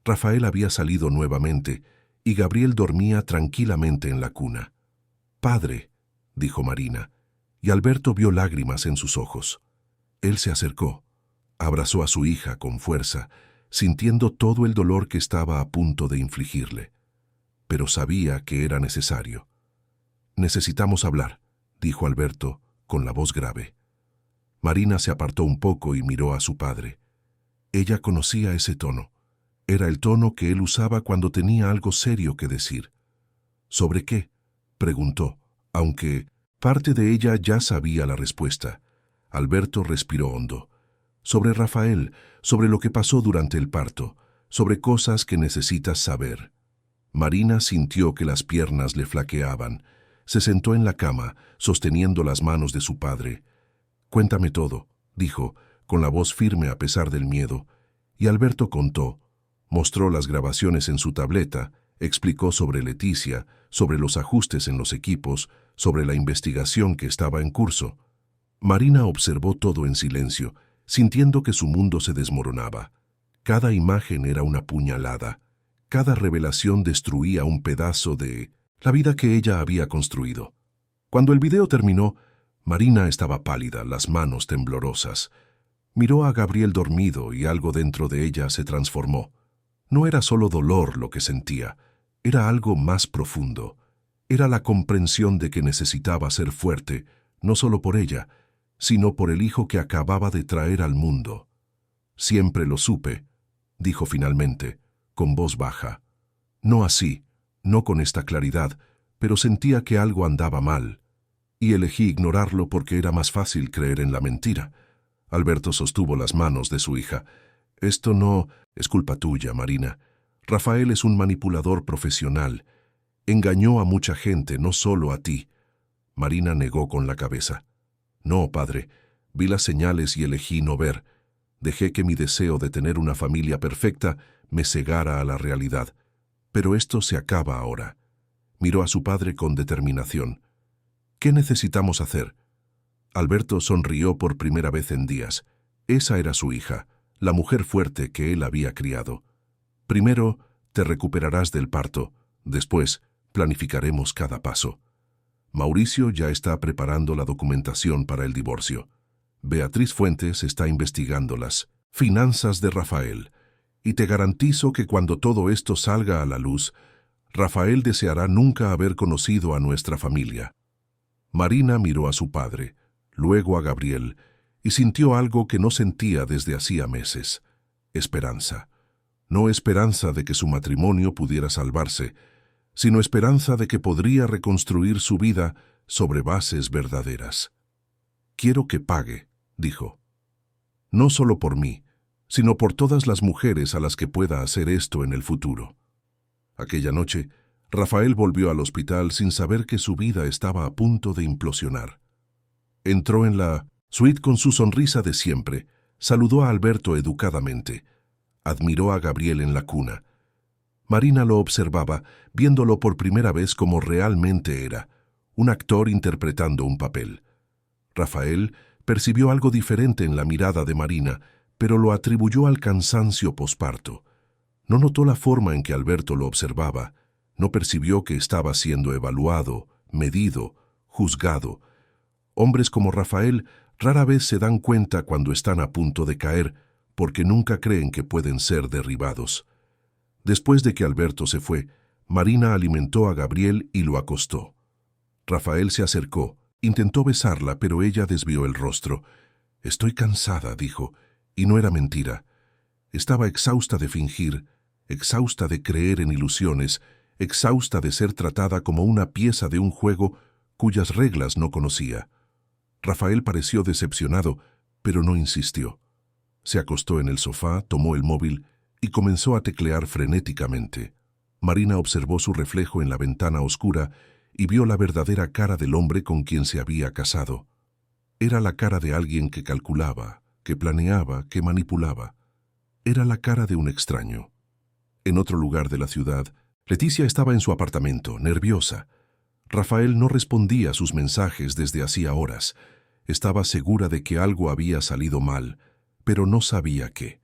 A: Rafael había salido nuevamente y Gabriel dormía tranquilamente en la cuna. «Padre», dijo Marina, y Alberto vio lágrimas en sus ojos. Él se acercó, abrazó a su hija con fuerza, sintiendo todo el dolor que estaba a punto de infligirle. Pero sabía que era necesario. «Necesitamos hablar», dijo Alberto, con la voz grave. Marina se apartó un poco y miró a su padre. Ella conocía ese tono. Era el tono que él usaba cuando tenía algo serio que decir. «¿Sobre qué?», preguntó, aunque parte de ella ya sabía la respuesta. Alberto respiró hondo. «Sobre Rafael, sobre lo que pasó durante el parto, sobre cosas que necesitas saber». Marina sintió que las piernas le flaqueaban. Se sentó en la cama, sosteniendo las manos de su padre. «Cuéntame todo», dijo, con la voz firme a pesar del miedo. Y Alberto contó. Mostró las grabaciones en su tableta, explicó sobre Leticia, sobre los ajustes en los equipos, sobre la investigación que estaba en curso. Marina observó todo en silencio, sintiendo que su mundo se desmoronaba. Cada imagen era una puñalada. Cada revelación destruía un pedazo de la vida que ella había construido. Cuando el video terminó, Marina estaba pálida, las manos temblorosas. Miró a Gabriel dormido y algo dentro de ella se transformó. No era solo dolor lo que sentía, era algo más profundo. Era la comprensión de que necesitaba ser fuerte, no solo por ella, sino por el hijo que acababa de traer al mundo. «Siempre lo supe», dijo finalmente, con voz baja. No así, no con esta claridad, pero sentía que algo andaba mal. Y elegí ignorarlo porque era más fácil creer en la mentira. Alberto sostuvo las manos de su hija. «Esto no es culpa tuya, Marina. Rafael es un manipulador profesional. Engañó a mucha gente, no solo a ti». Marina negó con la cabeza. «No, padre. Vi las señales y elegí no ver. Dejé que mi deseo de tener una familia perfecta me cegara a la realidad. Pero esto se acaba ahora. Miró a su padre con determinación. ¿Qué necesitamos hacer? Alberto sonrió por primera vez en días. Esa era su hija, la mujer fuerte que él había criado. Primero, te recuperarás del parto. Después, planificaremos cada paso. Mauricio ya está preparando la documentación para el divorcio. Beatriz Fuentes está investigando las finanzas de Rafael. Y te garantizo que cuando todo esto salga a la luz, Rafael deseará nunca haber conocido a nuestra familia. Marina miró a su padre, luego a Gabriel, y sintió algo que no sentía desde hacía meses: esperanza. No esperanza de que su matrimonio pudiera salvarse, sino esperanza de que podría reconstruir su vida sobre bases verdaderas. «Quiero que pague», dijo. «No solo por mí, sino por todas las mujeres a las que pueda hacer esto en el futuro». Aquella noche, Rafael volvió al hospital sin saber que su vida estaba a punto de implosionar. Entró en la suite con su sonrisa de siempre, saludó a Alberto educadamente, admiró a Gabriel en la cuna. Marina lo observaba, viéndolo por primera vez como realmente era, un actor interpretando un papel. Rafael percibió algo diferente en la mirada de Marina, pero lo atribuyó al cansancio posparto. No notó la forma en que Alberto lo observaba, no percibió que estaba siendo evaluado, medido, juzgado. Hombres como Rafael rara vez se dan cuenta cuando están a punto de caer, porque nunca creen que pueden ser derribados. Después de que Alberto se fue, Marina alimentó a Gabriel y lo acostó. Rafael se acercó, intentó besarla, pero ella desvió el rostro. «Estoy cansada», dijo, y no era mentira. Estaba exhausta de fingir, exhausta de creer en ilusiones, exhausta de ser tratada como una pieza de un juego cuyas reglas no conocía. Rafael pareció decepcionado, pero no insistió. Se acostó en el sofá, tomó el móvil y comenzó a teclear frenéticamente. Marina observó su reflejo en la ventana oscura y vio la verdadera cara del hombre con quien se había casado. Era la cara de alguien que calculaba, que planeaba, que manipulaba. Era la cara de un extraño. En otro lugar de la ciudad, Leticia estaba en su apartamento, nerviosa. Rafael no respondía a sus mensajes desde hacía horas. Estaba segura de que algo había salido mal, pero no sabía qué.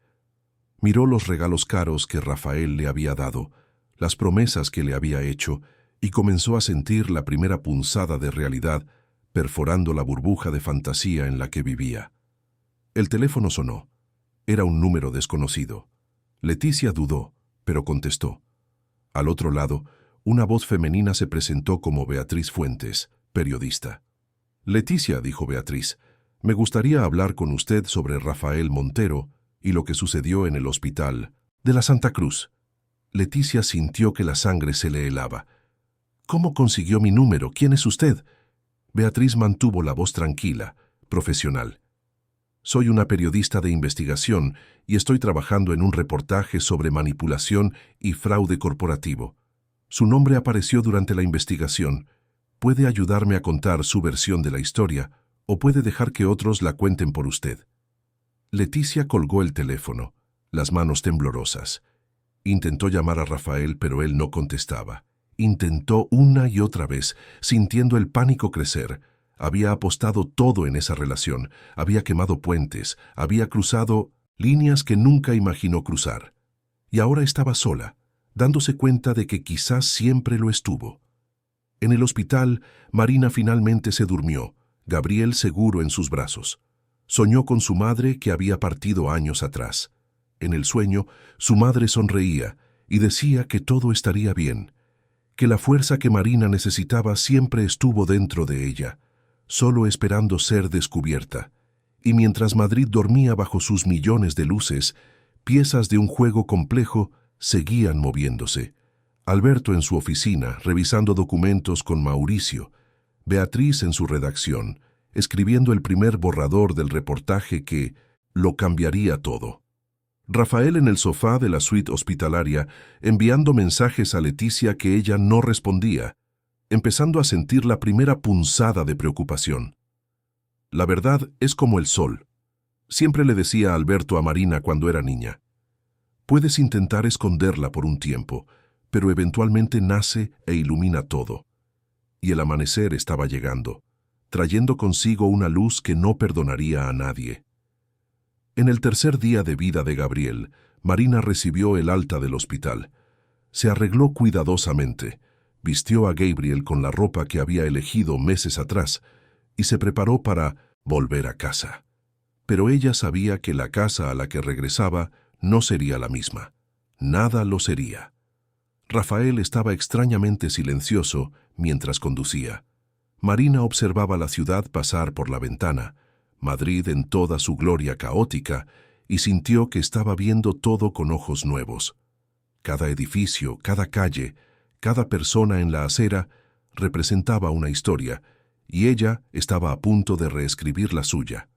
A: Miró los regalos caros que Rafael le había dado, las promesas que le había hecho, y comenzó a sentir la primera punzada de realidad perforando la burbuja de fantasía en la que vivía. El teléfono sonó. Era un número desconocido. Leticia dudó, pero contestó. Al otro lado, una voz femenina se presentó como Beatriz Fuentes, periodista. «Leticia», dijo Beatriz, «me gustaría hablar con usted sobre Rafael Montero y lo que sucedió en el hospital de la Santa Cruz». Leticia sintió que la sangre se le helaba. «¿Cómo consiguió mi número? ¿Quién es usted?» Beatriz mantuvo la voz tranquila, profesional. «Soy una periodista de investigación y estoy trabajando en un reportaje sobre manipulación y fraude corporativo. Su nombre apareció durante la investigación. Puede ayudarme a contar su versión de la historia o puede dejar que otros la cuenten por usted». Leticia colgó el teléfono, las manos temblorosas. Intentó llamar a Rafael, pero él no contestaba. Intentó una y otra vez, sintiendo el pánico crecer. Había apostado todo en esa relación, había quemado puentes, había cruzado líneas que nunca imaginó cruzar. Y ahora estaba sola, dándose cuenta de que quizás siempre lo estuvo. En el hospital, Marina finalmente se durmió, Gabriel seguro en sus brazos. Soñó con su madre que había partido años atrás. En el sueño, su madre sonreía y decía que todo estaría bien, que la fuerza que Marina necesitaba siempre estuvo dentro de ella, solo esperando ser descubierta. Y mientras Madrid dormía bajo sus millones de luces, piezas de un juego complejo seguían moviéndose. Alberto en su oficina, revisando documentos con Mauricio, Beatriz en su redacción, escribiendo el primer borrador del reportaje que lo cambiaría todo. Rafael en el sofá de la suite hospitalaria, enviando mensajes a Leticia que ella no respondía, empezando a sentir la primera punzada de preocupación. «La verdad es como el sol», siempre le decía Alberto a Marina cuando era niña. «Puedes intentar esconderla por un tiempo, pero eventualmente nace e ilumina todo. Y el amanecer estaba llegando, trayendo consigo una luz que no perdonaría a nadie. En el tercer día de vida de Gabriel, Marina recibió el alta del hospital. Se arregló cuidadosamente, vistió a Gabriel con la ropa que había elegido meses atrás y se preparó para volver a casa. Pero ella sabía que la casa a la que regresaba no sería la misma. Nada lo sería. Rafael estaba extrañamente silencioso mientras conducía. Marina observaba la ciudad pasar por la ventana, Madrid en toda su gloria caótica, y sintió que estaba viendo todo con ojos nuevos. Cada edificio, cada calle, cada persona en la acera representaba una historia, y ella estaba a punto de reescribir la suya.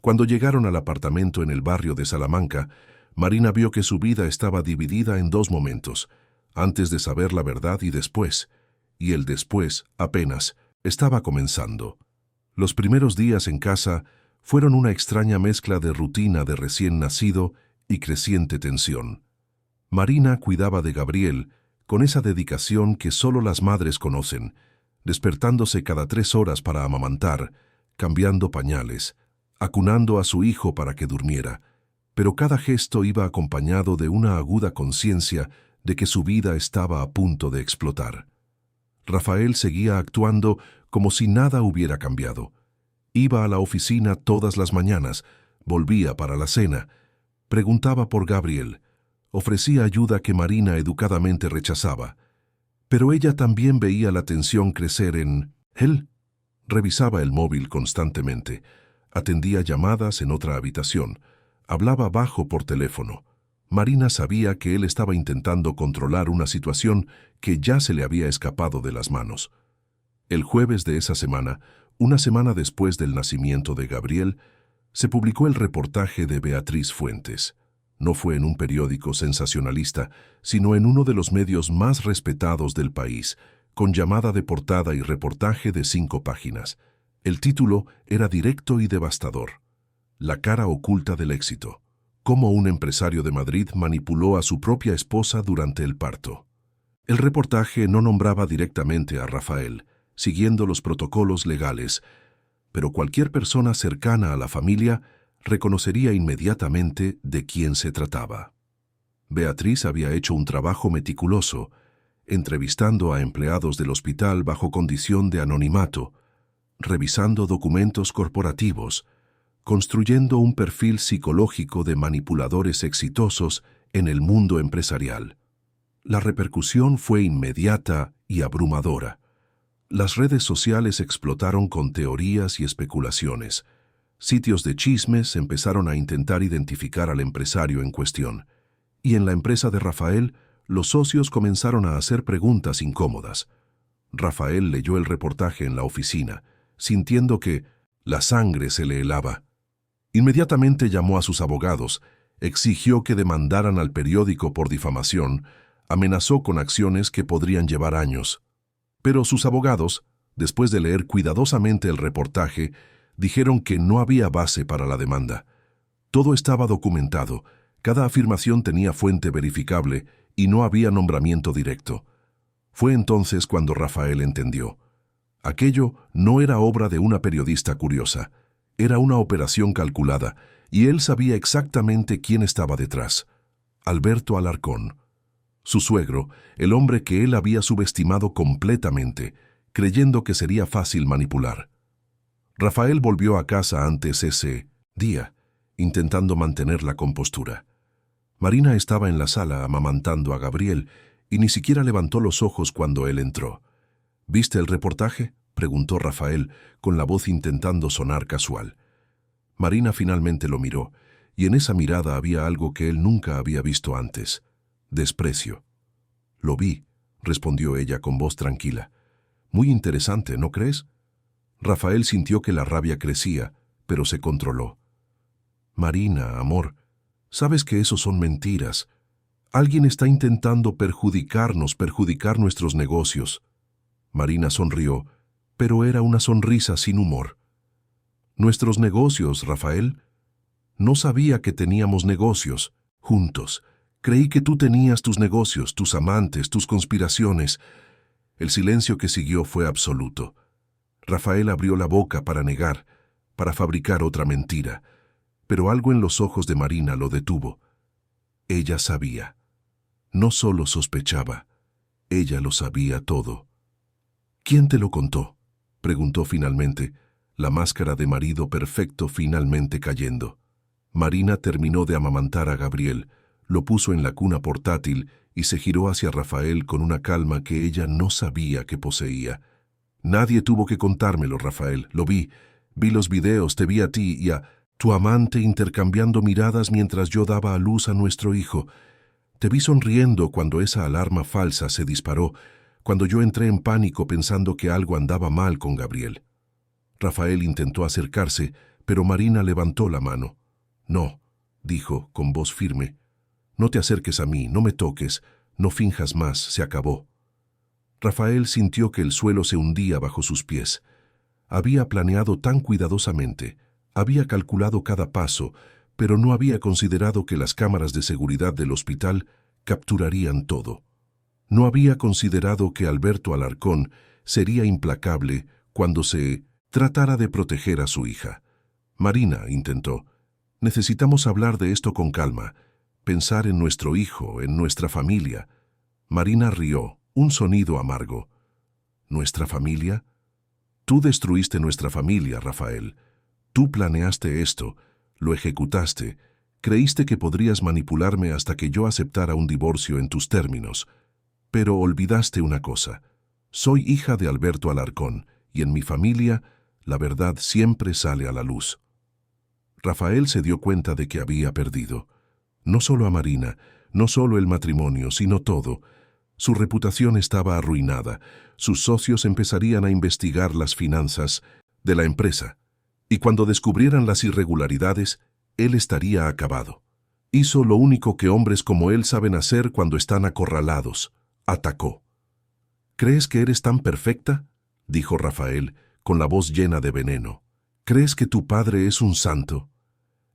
A: Cuando llegaron al apartamento en el barrio de Salamanca, Marina vio que su vida estaba dividida en dos momentos, antes de saber la verdad y después, y el después, apenas, estaba comenzando. Los primeros días en casa fueron una extraña mezcla de rutina de recién nacido y creciente tensión. Marina cuidaba de Gabriel con esa dedicación que solo las madres conocen, despertándose cada 3 horas para amamantar, cambiando pañales, acunando a su hijo para que durmiera, pero cada gesto iba acompañado de una aguda conciencia de que su vida estaba a punto de explotar. Rafael seguía actuando como si nada hubiera cambiado. Iba a la oficina todas las mañanas, volvía para la cena, preguntaba por Gabriel, ofrecía ayuda que Marina educadamente rechazaba. Pero ella también veía la tensión crecer en él. Revisaba el móvil constantemente, atendía llamadas en otra habitación, hablaba bajo por teléfono. Marina sabía que él estaba intentando controlar una situación que ya se le había escapado de las manos. El jueves de esa semana, una semana después del nacimiento de Gabriel, se publicó el reportaje de Beatriz Fuentes. No fue en un periódico sensacionalista, sino en uno de los medios más respetados del país, con llamada de portada y reportaje de 5 páginas. El título era directo y devastador: La cara oculta del éxito. Cómo un empresario de Madrid manipuló a su propia esposa durante el parto. El reportaje no nombraba directamente a Rafael, siguiendo los protocolos legales, pero cualquier persona cercana a la familia reconocería inmediatamente de quién se trataba. Beatriz había hecho un trabajo meticuloso, entrevistando a empleados del hospital bajo condición de anonimato, revisando documentos corporativos, construyendo un perfil psicológico de manipuladores exitosos en el mundo empresarial. La repercusión fue inmediata y abrumadora. Las redes sociales explotaron con teorías y especulaciones. Sitios de chismes empezaron a intentar identificar al empresario en cuestión. Y en la empresa de Rafael, los socios comenzaron a hacer preguntas incómodas. Rafael leyó el reportaje en la oficina, sintiendo que la sangre se le helaba. Inmediatamente llamó a sus abogados, exigió que demandaran al periódico por difamación, amenazó con acciones que podrían llevar años. Pero sus abogados, después de leer cuidadosamente el reportaje, dijeron que no había base para la demanda. Todo estaba documentado, cada afirmación tenía fuente verificable y no había nombramiento directo. Fue entonces cuando Rafael entendió. Aquello no era obra de una periodista curiosa. Era una operación calculada, y él sabía exactamente quién estaba detrás: Alberto Alarcón. Su suegro, el hombre que él había subestimado completamente, creyendo que sería fácil manipular. Rafael volvió a casa antes ese día, intentando mantener la compostura. Marina estaba en la sala amamantando a Gabriel y ni siquiera levantó los ojos cuando él entró. ¿Viste el reportaje?, preguntó Rafael, con la voz intentando sonar casual. Marina finalmente lo miró, y en esa mirada había algo que él nunca había visto antes: desprecio. Lo vi, respondió ella con voz tranquila. Muy interesante, ¿no crees? Rafael sintió que la rabia crecía, pero se controló. Marina, amor, sabes que eso son mentiras. Alguien está intentando perjudicar nuestros negocios. Marina sonrió, pero era una sonrisa sin humor. ¿Nuestros negocios, Rafael? No sabía que teníamos negocios, juntos, Creí que tú tenías tus negocios, tus amantes, tus conspiraciones. El silencio que siguió fue absoluto. Rafael abrió la boca para negar, para fabricar otra mentira, pero algo en los ojos de Marina lo detuvo. Ella sabía. No solo sospechaba, ella lo sabía todo. ¿Quién te lo contó?, preguntó finalmente, la máscara de marido perfecto finalmente cayendo. Marina terminó de amamantar a Gabriel, lo puso en la cuna portátil y se giró hacia Rafael con una calma que ella no sabía que poseía. Nadie tuvo que contármelo, Rafael, lo vi. Vi los videos, te vi a ti y a tu amante intercambiando miradas mientras yo daba a luz a nuestro hijo. Te vi sonriendo cuando esa alarma falsa se disparó, cuando yo entré en pánico pensando que algo andaba mal con Gabriel. Rafael intentó acercarse, pero Marina levantó la mano. No, dijo con voz firme. No te acerques a mí, no me toques, no finjas más, se acabó. Rafael sintió que el suelo se hundía bajo sus pies. Había planeado tan cuidadosamente, había calculado cada paso, pero no había considerado que las cámaras de seguridad del hospital capturarían todo. No había considerado que Alberto Alarcón sería implacable cuando se tratara de proteger a su hija. Marina, intentó, necesitamos hablar de esto con calma, pensar en nuestro hijo, en nuestra familia. Marina rió, un sonido amargo. ¿Nuestra familia? Tú destruiste nuestra familia, Rafael. Tú planeaste esto, lo ejecutaste, creíste que podrías manipularme hasta que yo aceptara un divorcio en tus términos. Pero olvidaste una cosa. Soy hija de Alberto Alarcón, y en mi familia la verdad siempre sale a la luz. Rafael se dio cuenta de que había perdido. No solo a Marina, no solo el matrimonio, sino todo. Su reputación estaba arruinada. Sus socios empezarían a investigar las finanzas de la empresa. Y cuando descubrieran las irregularidades, él estaría acabado. Hizo lo único que hombres como él saben hacer cuando están acorralados. Atacó. ¿Crees que eres tan perfecta?, dijo Rafael, con la voz llena de veneno. ¿Crees que tu padre es un santo?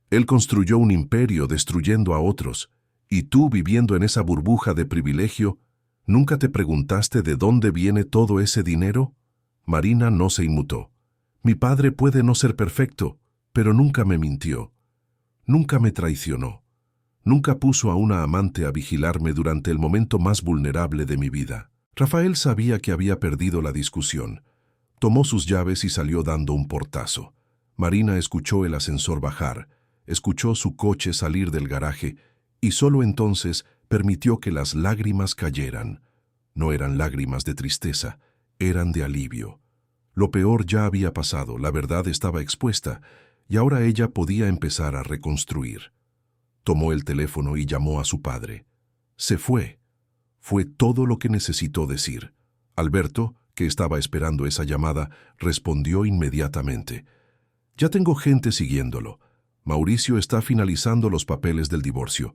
A: Él construyó un imperio destruyendo a otros, y tú, viviendo en esa burbuja de privilegio, ¿nunca te preguntaste de dónde viene todo ese dinero? Marina no se inmutó. Mi padre puede no ser perfecto, pero nunca me mintió. Nunca me traicionó. Nunca puso a una amante a vigilarme durante el momento más vulnerable de mi vida. Rafael sabía que había perdido la discusión. Tomó sus llaves y salió dando un portazo. Marina escuchó el ascensor bajar, escuchó su coche salir del garaje y solo entonces permitió que las lágrimas cayeran. No eran lágrimas de tristeza, eran de alivio. Lo peor ya había pasado, la verdad estaba expuesta, y ahora ella podía empezar a reconstruir. Tomó el teléfono y llamó a su padre. Se fue. Fue todo lo que necesitó decir. Alberto, que estaba esperando esa llamada, respondió inmediatamente. Ya tengo gente siguiéndolo. Mauricio está finalizando los papeles del divorcio.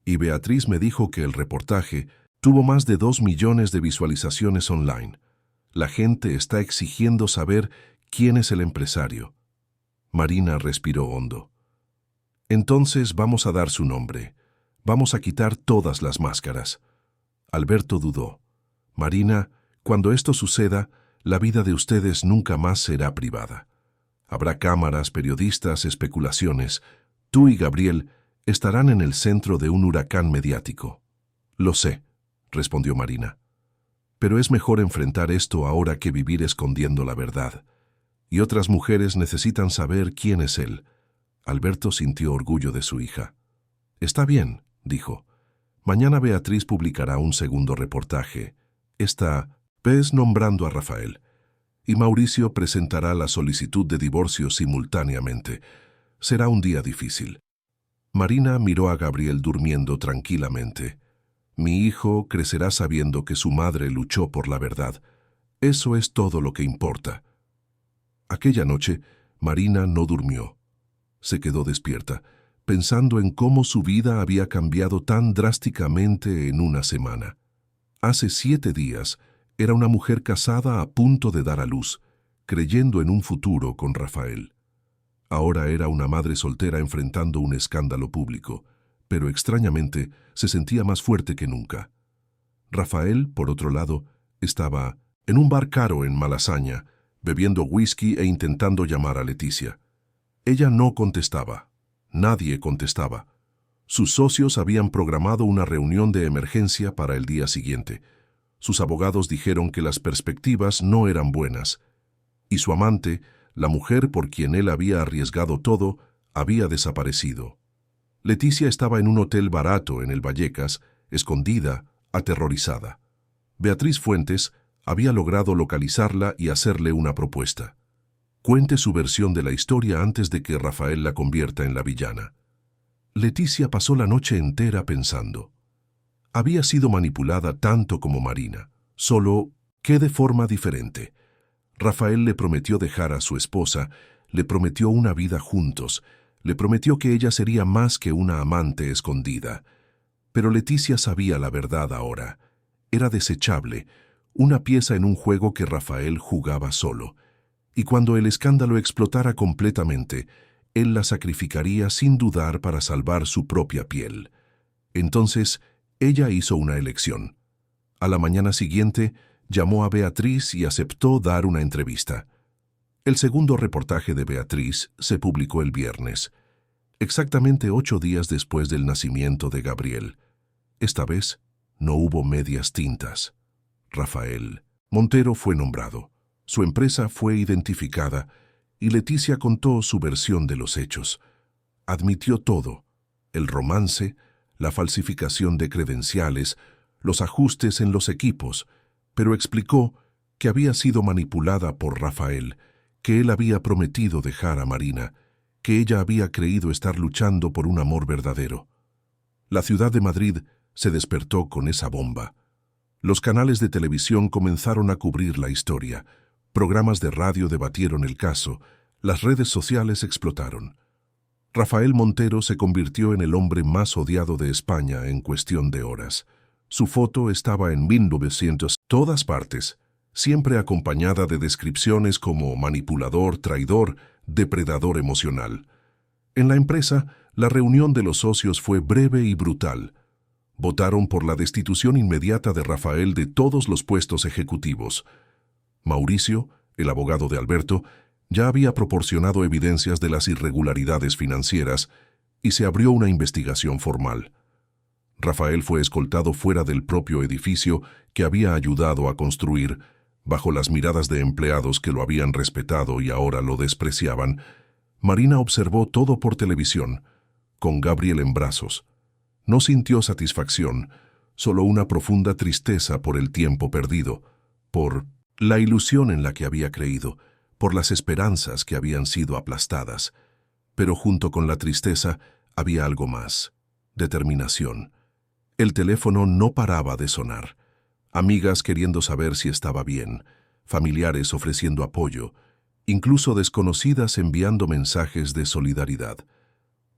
A: Y Beatriz me dijo que el reportaje tuvo más de 2 millones de visualizaciones online. La gente está exigiendo saber quién es el empresario. Marina respiró hondo. Entonces vamos a dar su nombre. Vamos a quitar todas las máscaras. Alberto dudó. Marina, cuando esto suceda, la vida de ustedes nunca más será privada. Habrá cámaras, periodistas, especulaciones. Tú y Gabriel estarán en el centro de un huracán mediático. Lo sé, respondió Marina. Pero es mejor enfrentar esto ahora que vivir escondiendo la verdad. Y otras mujeres necesitan saber quién es él. Alberto sintió orgullo de su hija. Está bien, dijo. Mañana Beatriz publicará un segundo reportaje. Esta vez nombrando a Rafael. Y Mauricio presentará la solicitud de divorcio simultáneamente. Será un día difícil. Marina miró a Gabriel durmiendo tranquilamente. Mi hijo crecerá sabiendo que su madre luchó por la verdad. Eso es todo lo que importa. Aquella noche, Marina no durmió. Se quedó despierta, pensando en cómo su vida había cambiado tan drásticamente en una semana. Hace 7 días, era una mujer casada a punto de dar a luz, creyendo en un futuro con Rafael. Ahora era una madre soltera enfrentando un escándalo público, pero extrañamente se sentía más fuerte que nunca. Rafael, por otro lado, estaba en un bar caro en Malasaña, bebiendo whisky e intentando llamar a Leticia. Ella no contestaba. Nadie contestaba. Sus socios habían programado una reunión de emergencia para el día siguiente. Sus abogados dijeron que las perspectivas no eran buenas. Y su amante, la mujer por quien él había arriesgado todo, había desaparecido. Leticia estaba en un hotel barato en el Vallecas, escondida, aterrorizada. Beatriz Fuentes había logrado localizarla y hacerle una propuesta. Cuente su versión de la historia antes de que Rafael la convierta en la villana. Leticia pasó la noche entera pensando. Había sido manipulada tanto como Marina, solo que de forma diferente. Rafael le prometió dejar a su esposa, le prometió una vida juntos, le prometió que ella sería más que una amante escondida. Pero Leticia sabía la verdad ahora. Era desechable, una pieza en un juego que Rafael jugaba solo. Y cuando el escándalo explotara completamente, él la sacrificaría sin dudar para salvar su propia piel. Entonces, ella hizo una elección. A la mañana siguiente, llamó a Beatriz y aceptó dar una entrevista. El segundo reportaje de Beatriz se publicó el viernes, exactamente 8 días después del nacimiento de Gabriel. Esta vez, no hubo medias tintas. Rafael Montero fue nombrado. Su empresa fue identificada y Leticia contó su versión de los hechos. Admitió todo: el romance, la falsificación de credenciales, los ajustes en los equipos, pero explicó que había sido manipulada por Rafael, que él había prometido dejar a Marina, que ella había creído estar luchando por un amor verdadero. La ciudad de Madrid se despertó con esa bomba. Los canales de televisión comenzaron a cubrir la historia. Programas de radio debatieron el caso, las redes sociales explotaron. Rafael Montero se convirtió en el hombre más odiado de España en cuestión de horas. Su foto estaba en 1900 todas partes, siempre acompañada de descripciones como manipulador, traidor, depredador emocional. En la empresa, la reunión de los socios fue breve y brutal. Votaron por la destitución inmediata de Rafael de todos los puestos ejecutivos. Mauricio, el abogado de Alberto, ya había proporcionado evidencias de las irregularidades financieras y se abrió una investigación formal. Rafael fue escoltado fuera del propio edificio que había ayudado a construir, bajo las miradas de empleados que lo habían respetado y ahora lo despreciaban. Marina observó todo por televisión, con Gabriel en brazos. No sintió satisfacción, solo una profunda tristeza por el tiempo perdido, por la ilusión en la que había creído, por las esperanzas que habían sido aplastadas. Pero junto con la tristeza había algo más: determinación. El teléfono no paraba de sonar. Amigas queriendo saber si estaba bien, familiares ofreciendo apoyo, incluso desconocidas enviando mensajes de solidaridad.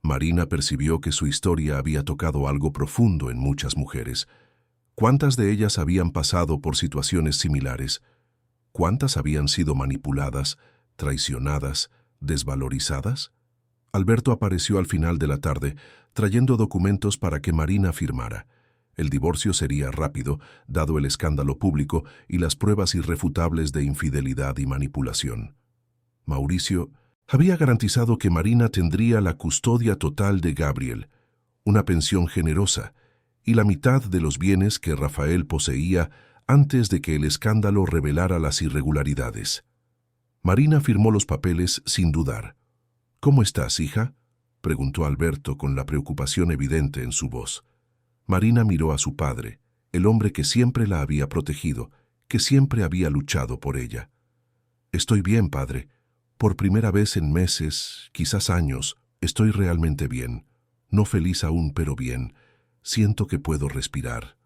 A: Marina percibió que su historia había tocado algo profundo en muchas mujeres. ¿Cuántas de ellas habían pasado por situaciones similares? ¿Cuántas habían sido manipuladas, traicionadas, desvalorizadas? Alberto apareció al final de la tarde, trayendo documentos para que Marina firmara. El divorcio sería rápido, dado el escándalo público y las pruebas irrefutables de infidelidad y manipulación. Mauricio había garantizado que Marina tendría la custodia total de Gabriel, una pensión generosa y la mitad de los bienes que Rafael poseía antes de que el escándalo revelara las irregularidades. Marina firmó los papeles sin dudar. «¿Cómo estás, hija?», preguntó Alberto con la preocupación evidente en su voz. Marina miró a su padre, el hombre que siempre la había protegido, que siempre había luchado por ella. «Estoy bien, padre. Por primera vez en meses, quizás años, estoy realmente bien. No feliz aún, pero bien. Siento que puedo respirar».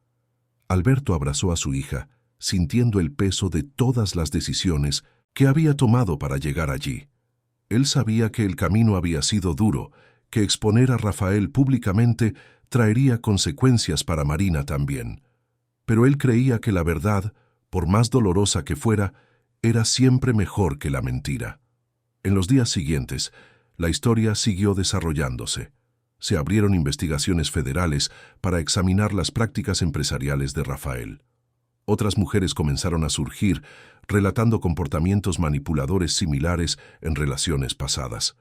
A: Alberto abrazó a su hija, sintiendo el peso de todas las decisiones que había tomado para llegar allí. Él sabía que el camino había sido duro, que exponer a Rafael públicamente traería consecuencias para Marina también. Pero él creía que la verdad, por más dolorosa que fuera, era siempre mejor que la mentira. En los días siguientes, la historia siguió desarrollándose. Se abrieron investigaciones federales para examinar las prácticas empresariales de Rafael. Otras mujeres comenzaron a surgir, relatando comportamientos manipuladores similares en relaciones pasadas.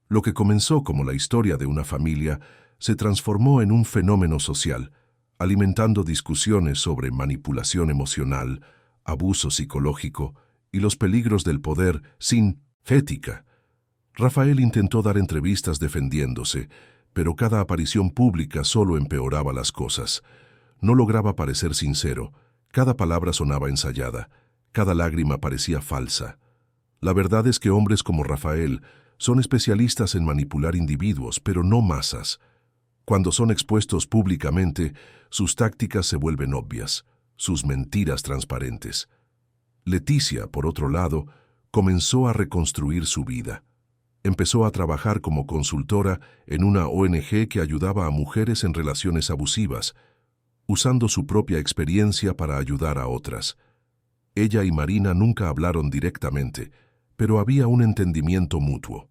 A: Lo que comenzó como la historia de una familia se transformó en un fenómeno social, alimentando discusiones sobre manipulación emocional, abuso psicológico y los peligros del poder sin ética. Rafael intentó dar entrevistas defendiéndose, pero cada aparición pública solo empeoraba las cosas. No lograba parecer sincero, cada palabra sonaba ensayada, cada lágrima parecía falsa. La verdad es que hombres como Rafael son especialistas en manipular individuos, pero no masas. Cuando son expuestos públicamente, sus tácticas se vuelven obvias, sus mentiras transparentes. Leticia, por otro lado, comenzó a reconstruir su vida. Empezó a trabajar como consultora en una ONG que ayudaba a mujeres en relaciones abusivas, usando su propia experiencia para ayudar a otras. Ella y Marina nunca hablaron directamente, pero había un entendimiento mutuo.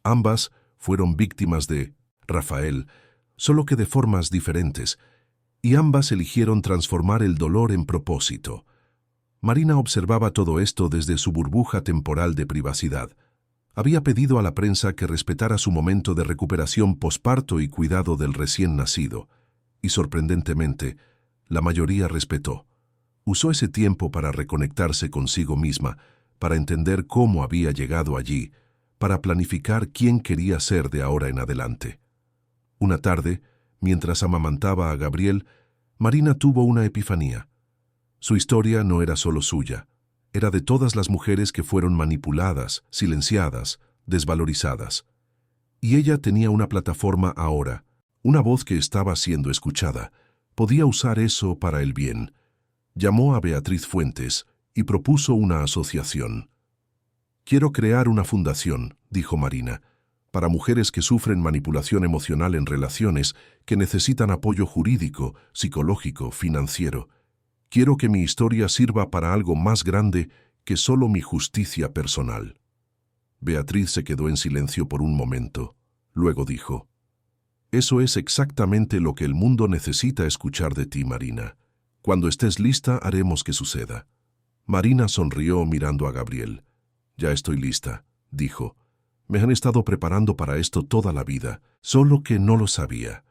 A: Ambas fueron víctimas de Rafael, solo que de formas diferentes, y ambas eligieron transformar el dolor en propósito. Marina observaba todo esto desde su burbuja temporal de privacidad. Había pedido a la prensa que respetara su momento de recuperación posparto y cuidado del recién nacido, y sorprendentemente, la mayoría respetó. Usó ese tiempo para reconectarse consigo misma, para entender cómo había llegado allí, para planificar quién quería ser de ahora en adelante. Una tarde, mientras amamantaba a Gabriel, Marina tuvo una epifanía. Su historia no era solo suya, era de todas las mujeres que fueron manipuladas, silenciadas, desvalorizadas. Y ella tenía una plataforma ahora, una voz que estaba siendo escuchada. Podía usar eso para el bien. Llamó a Beatriz Fuentes y propuso una asociación. «Quiero crear una fundación», dijo Marina, «para mujeres que sufren manipulación emocional en relaciones, que necesitan apoyo jurídico, psicológico, financiero. Quiero que mi historia sirva para algo más grande que solo mi justicia personal». Beatriz se quedó en silencio por un momento. Luego dijo, «Eso es exactamente lo que el mundo necesita escuchar de ti, Marina. Cuando estés lista, haremos que suceda». Marina sonrió mirando a Gabriel. «Ya estoy lista», dijo. «Me han estado preparando para esto toda la vida, solo que no lo sabía».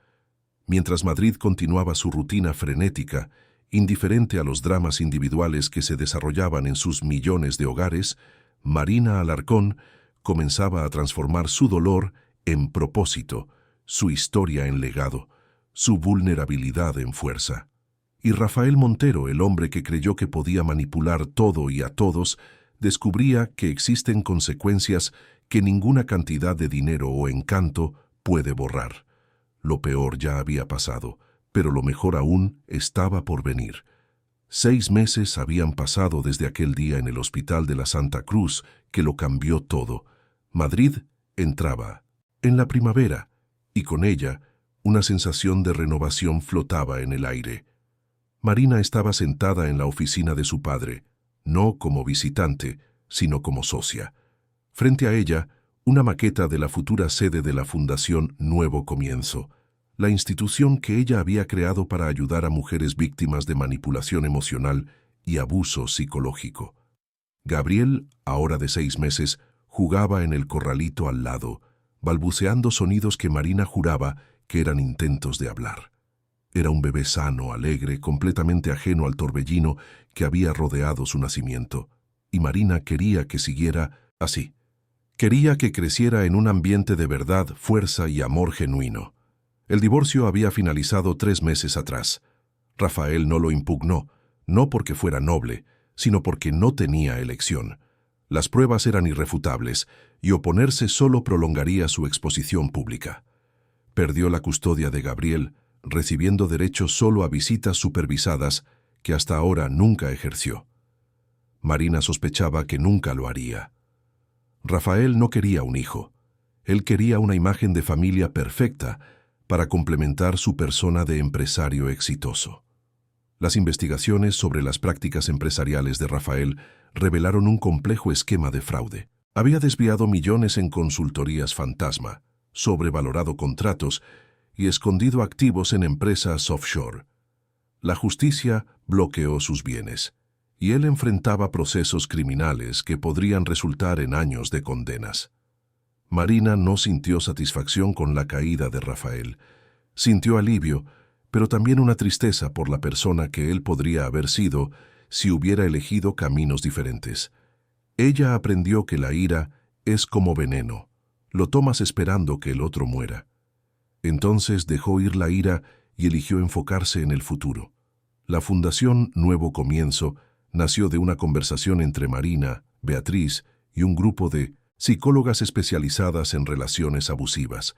A: Mientras Madrid continuaba su rutina frenética, indiferente a los dramas individuales que se desarrollaban en sus millones de hogares, Marina Alarcón comenzaba a transformar su dolor en propósito, su historia en legado, su vulnerabilidad en fuerza. Y Rafael Montero, el hombre que creyó que podía manipular todo y a todos, descubría que existen consecuencias que ninguna cantidad de dinero o encanto puede borrar. Lo peor ya había pasado, pero lo mejor aún estaba por venir. 6 meses habían pasado desde aquel día en el Hospital de la Santa Cruz que lo cambió todo. Madrid entraba en la primavera, y con ella una sensación de renovación flotaba en el aire. Marina estaba sentada en la oficina de su padre, no como visitante, sino como socia. Frente a ella, una maqueta de la futura sede de la Fundación Nuevo Comienzo, la institución que ella había creado para ayudar a mujeres víctimas de manipulación emocional y abuso psicológico. Gabriel, ahora de 6 meses, jugaba en el corralito al lado, balbuceando sonidos que Marina juraba que eran intentos de hablar. Era un bebé sano, alegre, completamente ajeno al torbellino que había rodeado su nacimiento, y Marina quería que siguiera así. Quería que creciera en un ambiente de verdad, fuerza y amor genuino. El divorcio había finalizado 3 meses atrás. Rafael no lo impugnó, no porque fuera noble, sino porque no tenía elección. Las pruebas eran irrefutables, y oponerse solo prolongaría su exposición pública. Perdió la custodia de Gabriel, recibiendo derecho solo a visitas supervisadas que hasta ahora nunca ejerció. Marina sospechaba que nunca lo haría. Rafael no quería un hijo. Él quería una imagen de familia perfecta para complementar su persona de empresario exitoso. Las investigaciones sobre las prácticas empresariales de Rafael revelaron un complejo esquema de fraude. Había desviado millones en consultorías fantasma, sobrevalorado contratos y escondido activos en empresas offshore. La justicia bloqueó sus bienes, y él enfrentaba procesos criminales que podrían resultar en años de condenas. Marina no sintió satisfacción con la caída de Rafael. Sintió alivio, pero también una tristeza por la persona que él podría haber sido si hubiera elegido caminos diferentes. Ella aprendió que la ira es como veneno. Lo tomas esperando que el otro muera. Entonces dejó ir la ira y eligió enfocarse en el futuro. La Fundación Nuevo Comienzo nació de una conversación entre Marina, Beatriz y un grupo de psicólogas especializadas en relaciones abusivas.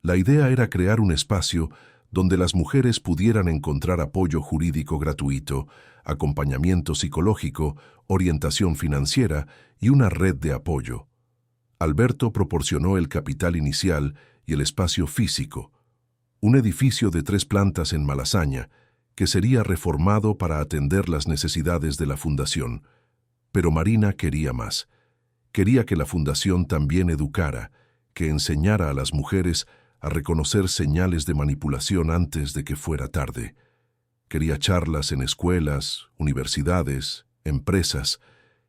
A: La idea era crear un espacio donde las mujeres pudieran encontrar apoyo jurídico gratuito, acompañamiento psicológico, orientación financiera y una red de apoyo. Alberto proporcionó el capital inicial y el espacio físico, un edificio de 3 plantas en Malasaña, que sería reformado para atender las necesidades de la fundación. Pero Marina quería más. Quería que la fundación también educara, que enseñara a las mujeres a reconocer señales de manipulación antes de que fuera tarde. Quería charlas en escuelas, universidades, empresas.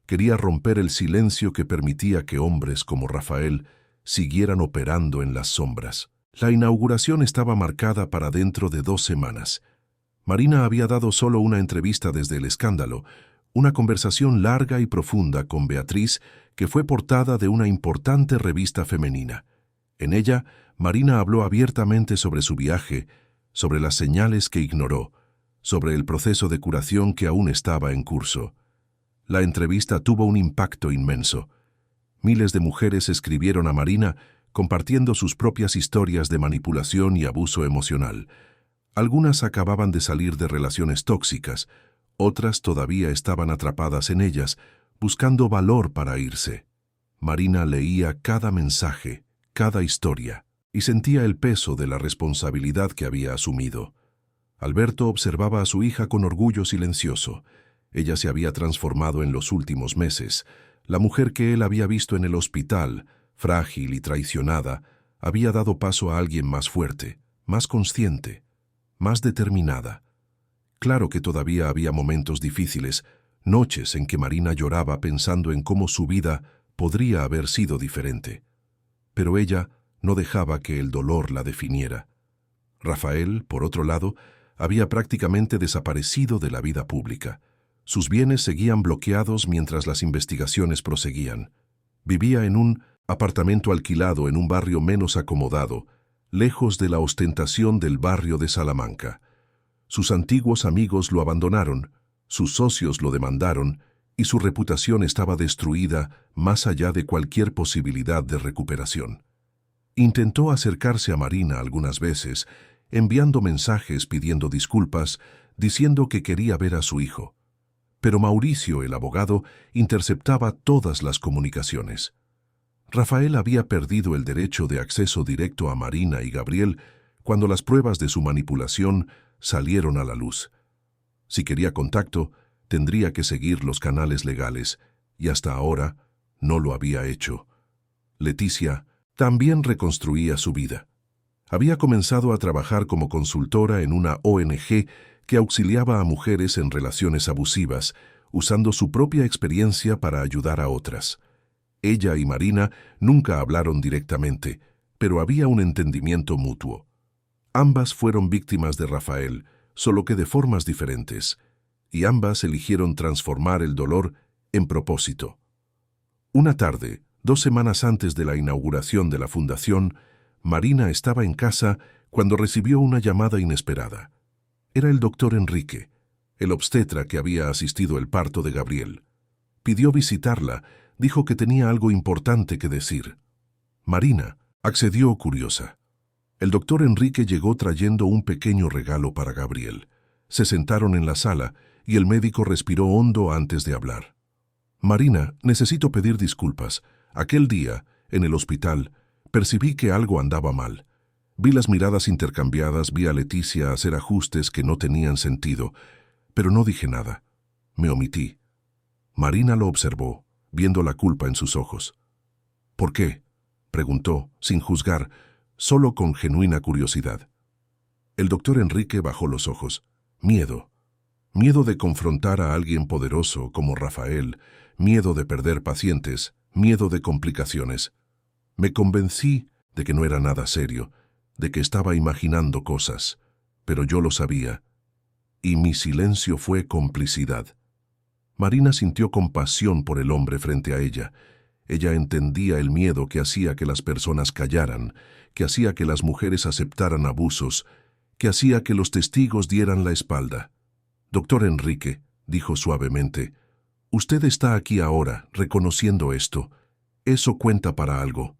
A: Quería romper el silencio que permitía que hombres como Rafael siguieran operando en las sombras. La inauguración estaba marcada para dentro de 2 semanas. Marina había dado solo una entrevista desde el escándalo, una conversación larga y profunda con Beatriz que fue portada de una importante revista femenina. En ella, Marina habló abiertamente sobre su viaje, sobre las señales que ignoró, sobre el proceso de curación que aún estaba en curso. La entrevista tuvo un impacto inmenso. Miles de mujeres escribieron a Marina compartiendo sus propias historias de manipulación y abuso emocional. Algunas acababan de salir de relaciones tóxicas, otras todavía estaban atrapadas en ellas, buscando valor para irse. Marina leía cada mensaje, cada historia, y sentía el peso de la responsabilidad que había asumido. Alberto observaba a su hija con orgullo silencioso. Ella se había transformado en los últimos meses. La mujer que él había visto en el hospital, frágil y traicionada, había dado paso a alguien más fuerte, más consciente, más determinada. Claro que todavía había momentos difíciles, noches en que Marina lloraba pensando en cómo su vida podría haber sido diferente. Pero ella no dejaba que el dolor la definiera. Rafael, por otro lado, había prácticamente desaparecido de la vida pública. Sus bienes seguían bloqueados mientras las investigaciones proseguían. Vivía en un apartamento alquilado en un barrio menos acomodado, lejos de la ostentación del barrio de Salamanca. Sus antiguos amigos lo abandonaron, sus socios lo demandaron y su reputación estaba destruida más allá de cualquier posibilidad de recuperación. Intentó acercarse a Marina algunas veces, enviando mensajes pidiendo disculpas, diciendo que quería ver a su hijo. Pero Mauricio, el abogado, interceptaba todas las comunicaciones. Rafael había perdido el derecho de acceso directo a Marina y Gabriel cuando las pruebas de su manipulación salieron a la luz. Si quería contacto, tendría que seguir los canales legales, y hasta ahora no lo había hecho. Leticia también reconstruía su vida. Había comenzado a trabajar como consultora en una ONG que auxiliaba a mujeres en relaciones abusivas, usando su propia experiencia para ayudar a otras. Ella y Marina nunca hablaron directamente, pero había un entendimiento mutuo. Ambas fueron víctimas de Rafael, solo que de formas diferentes, y ambas eligieron transformar el dolor en propósito. Una tarde, 2 semanas antes de la inauguración de la fundación, Marina estaba en casa cuando recibió una llamada inesperada. Era el doctor Enrique, el obstetra que había asistido al parto de Gabriel. Pidió visitarla, dijo que tenía algo importante que decir. Marina accedió curiosa. El doctor Enrique llegó trayendo un pequeño regalo para Gabriel. Se sentaron en la sala y el médico respiró hondo antes de hablar. Marina, necesito pedir disculpas. Aquel día, en el hospital, percibí que algo andaba mal. Vi las miradas intercambiadas, vi a Leticia hacer ajustes que no tenían sentido, pero no dije nada. Me omití. Marina lo observó, viendo la culpa en sus ojos. ¿Por qué?, preguntó, sin juzgar, solo con genuina curiosidad. El doctor Enrique bajó los ojos. Miedo. Miedo de confrontar a alguien poderoso como Rafael, miedo de perder pacientes, miedo de complicaciones. Me convencí de que no era nada serio, de que estaba imaginando cosas, pero yo lo sabía. Y mi silencio fue complicidad. Marina sintió compasión por el hombre frente a ella. Ella entendía el miedo que hacía que las personas callaran, que hacía que las mujeres aceptaran abusos, que hacía que los testigos dieran la espalda. Doctor Enrique, dijo suavemente, usted está aquí ahora, reconociendo esto. Eso cuenta para algo.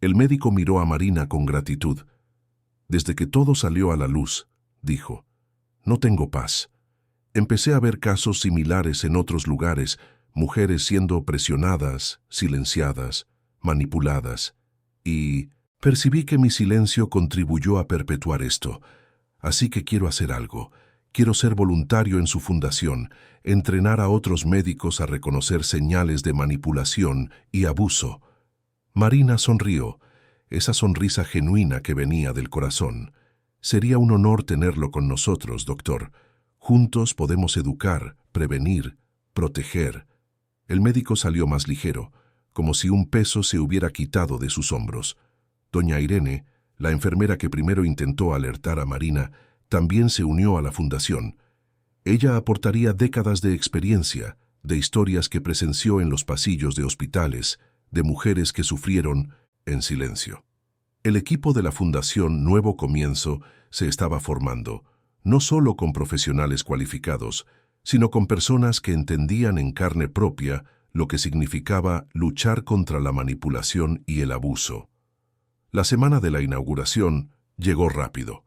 A: El médico miró a Marina con gratitud. Desde que todo salió a la luz, dijo, no tengo paz. Empecé a ver casos similares en otros lugares, mujeres siendo presionadas, silenciadas, manipuladas, y percibí que mi silencio contribuyó a perpetuar esto. Así que quiero hacer algo. Quiero ser voluntario en su fundación, entrenar a otros médicos a reconocer señales de manipulación y abuso. Marina sonrió, esa sonrisa genuina que venía del corazón. Sería un honor tenerlo con nosotros, doctor. Juntos podemos educar, prevenir, proteger. El médico salió más ligero, como si un peso se hubiera quitado de sus hombros. Doña Irene, la enfermera que primero intentó alertar a Marina, también se unió a la fundación. Ella aportaría décadas de experiencia, de historias que presenció en los pasillos de hospitales, de mujeres que sufrieron en silencio. El equipo de la Fundación Nuevo Comienzo se estaba formando, no solo con profesionales cualificados, sino con personas que entendían en carne propia lo que significaba luchar contra la manipulación y el abuso. La semana de la inauguración llegó rápido.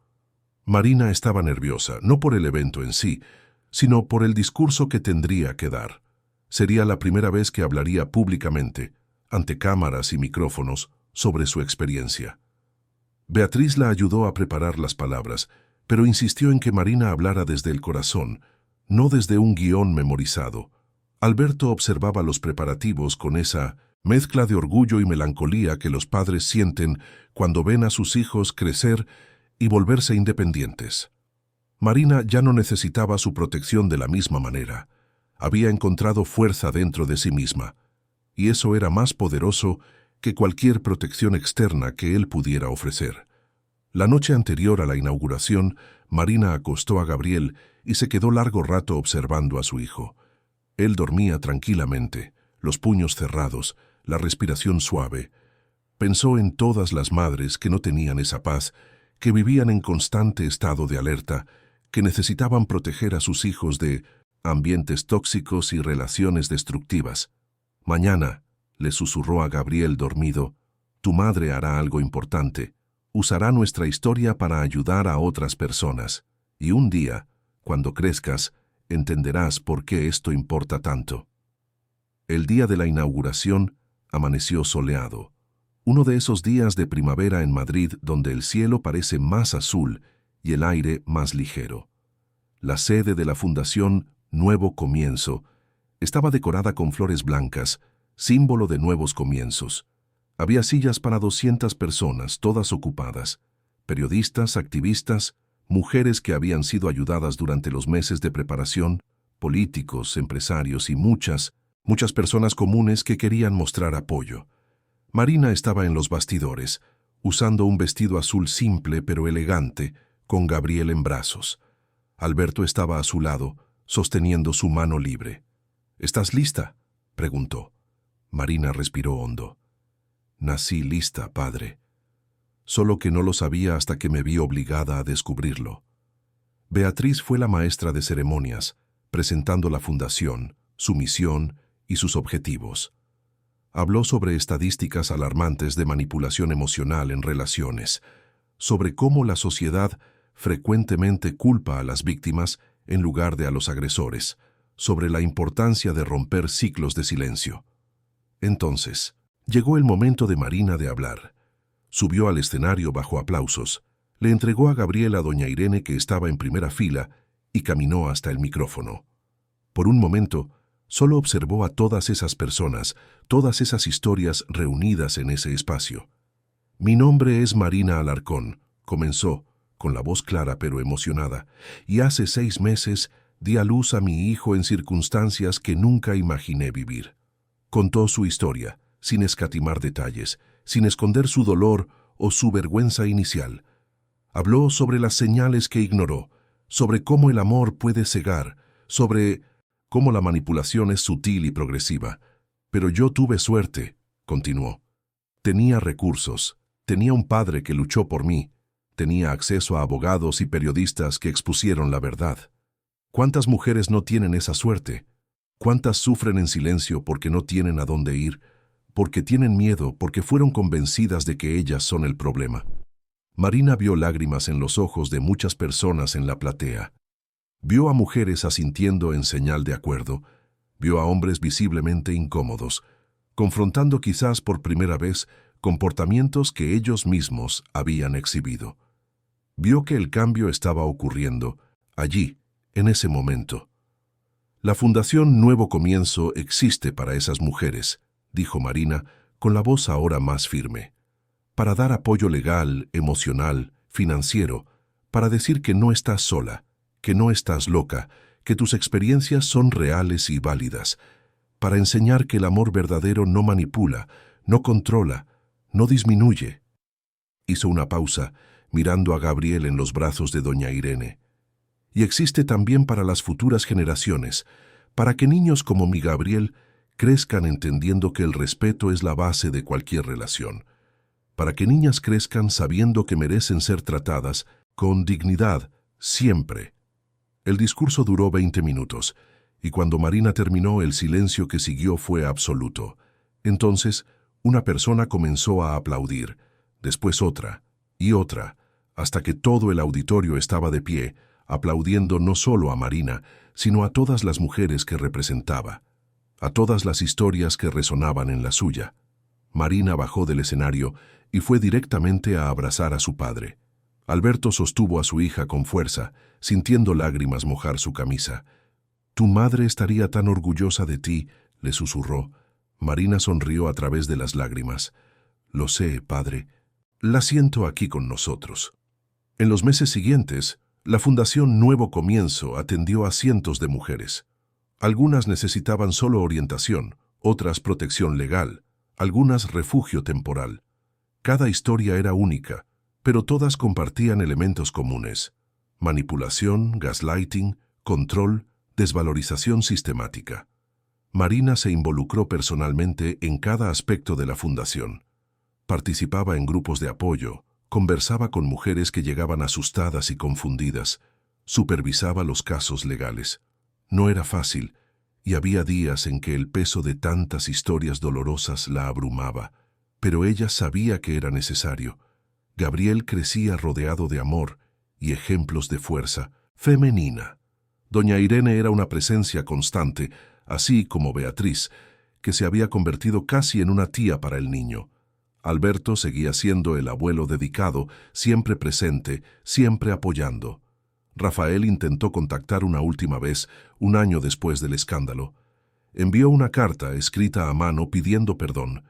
A: Marina estaba nerviosa, no por el evento en sí, sino por el discurso que tendría que dar. Sería la primera vez que hablaría públicamente, ante cámaras y micrófonos, sobre su experiencia. Beatriz la ayudó a preparar las palabras, pero insistió en que Marina hablara desde el corazón, no desde un guión memorizado. Alberto observaba los preparativos con esa mezcla de orgullo y melancolía que los padres sienten cuando ven a sus hijos crecer y volverse independientes. Marina ya no necesitaba su protección de la misma manera. Había encontrado fuerza dentro de sí misma, y eso era más poderoso que cualquier protección externa que él pudiera ofrecer. La noche anterior a la inauguración, Marina acostó a Gabriel y se quedó largo rato observando a su hijo. Él dormía tranquilamente, los puños cerrados, la respiración suave. Pensó en todas las madres que no tenían esa paz, que vivían en constante estado de alerta, que necesitaban proteger a sus hijos de ambientes tóxicos y relaciones destructivas. Mañana, le susurró a Gabriel dormido, tu madre hará algo importante. Usará nuestra historia para ayudar a otras personas. Y un día, cuando crezcas, entenderás por qué esto importa tanto. El día de la inauguración amaneció soleado. Uno de esos días de primavera en Madrid donde el cielo parece más azul y el aire más ligero. La sede de la Fundación Nuevo Comienzo estaba decorada con flores blancas, símbolo de nuevos comienzos. Había sillas para 200 personas, todas ocupadas. Periodistas, activistas, mujeres que habían sido ayudadas durante los meses de preparación, políticos, empresarios y muchas personas comunes que querían mostrar apoyo. Marina estaba en los bastidores, usando un vestido azul simple pero elegante, con Gabriel en brazos. Alberto estaba a su lado, sosteniendo su mano libre. ¿Estás lista?, preguntó. Marina respiró hondo. Nací lista, padre. Solo que no lo sabía hasta que me vi obligada a descubrirlo. Beatriz fue la maestra de ceremonias, presentando la fundación, su misión y sus objetivos. Habló sobre estadísticas alarmantes de manipulación emocional en relaciones, sobre cómo la sociedad frecuentemente culpa a las víctimas en lugar de a los agresores, sobre la importancia de romper ciclos de silencio. Entonces, llegó el momento de Marina de hablar. Subió al escenario bajo aplausos, le entregó a Gabriel a doña Irene que estaba en primera fila y caminó hasta el micrófono. Por un momento, solo observó a todas esas personas, todas esas historias reunidas en ese espacio. Mi nombre es Marina Alarcón, comenzó, con la voz clara pero emocionada, y hace 6 meses di a luz a mi hijo en circunstancias que nunca imaginé vivir. Contó su historia, sin escatimar detalles, sin esconder su dolor o su vergüenza inicial. Habló sobre las señales que ignoró, sobre cómo el amor puede cegar, sobre cómo la manipulación es sutil y progresiva. Pero yo tuve suerte, continuó. Tenía recursos, tenía un padre que luchó por mí, tenía acceso a abogados y periodistas que expusieron la verdad. ¿Cuántas mujeres no tienen esa suerte? ¿Cuántas sufren en silencio porque no tienen a dónde ir, porque tienen miedo, porque fueron convencidas de que ellas son el problema? Marina vio lágrimas en los ojos de muchas personas en la platea. Vio a mujeres asintiendo en señal de acuerdo, vio a hombres visiblemente incómodos, confrontando quizás por primera vez comportamientos que ellos mismos habían exhibido. Vio que el cambio estaba ocurriendo, allí, en ese momento. La Fundación Nuevo Comienzo existe para esas mujeres, dijo Marina, con la voz ahora más firme, para dar apoyo legal, emocional, financiero, para decir que no estás sola, que no estás loca, que tus experiencias son reales y válidas, para enseñar que el amor verdadero no manipula, no controla, no disminuye. Hizo una pausa, mirando a Gabriel en los brazos de doña Irene. Y existe también para las futuras generaciones, para que niños como mi Gabriel crezcan entendiendo que el respeto es la base de cualquier relación, para que niñas crezcan sabiendo que merecen ser tratadas con dignidad, siempre. El discurso duró 20 minutos, y cuando Marina terminó, el silencio que siguió fue absoluto. Entonces, una persona comenzó a aplaudir, después otra, y otra, hasta que todo el auditorio estaba de pie, aplaudiendo no solo a Marina, sino a todas las mujeres que representaba, a todas las historias que resonaban en la suya. Marina bajó del escenario y fue directamente a abrazar a su padre. Alberto sostuvo a su hija con fuerza, sintiendo lágrimas mojar su camisa. «Tu madre estaría tan orgullosa de ti», le susurró. Marina sonrió a través de las lágrimas. «Lo sé, padre. La siento aquí con nosotros». En los meses siguientes, la Fundación Nuevo Comienzo atendió a cientos de mujeres. Algunas necesitaban solo orientación, otras protección legal, algunas refugio temporal. Cada historia era única, pero todas compartían elementos comunes: manipulación, gaslighting, control, desvalorización sistemática. Marina se involucró personalmente en cada aspecto de la fundación. Participaba en grupos de apoyo, conversaba con mujeres que llegaban asustadas y confundidas, supervisaba los casos legales. No era fácil, y había días en que el peso de tantas historias dolorosas la abrumaba, pero ella sabía que era necesario. Gabriel crecía rodeado de amor y ejemplos de fuerza femenina. Doña Irene era una presencia constante, así como Beatriz, que se había convertido casi en una tía para el niño. Alberto seguía siendo el abuelo dedicado, siempre presente, siempre apoyando. Rafael intentó contactar una última vez, un año después del escándalo. Envió una carta escrita a mano pidiendo perdón.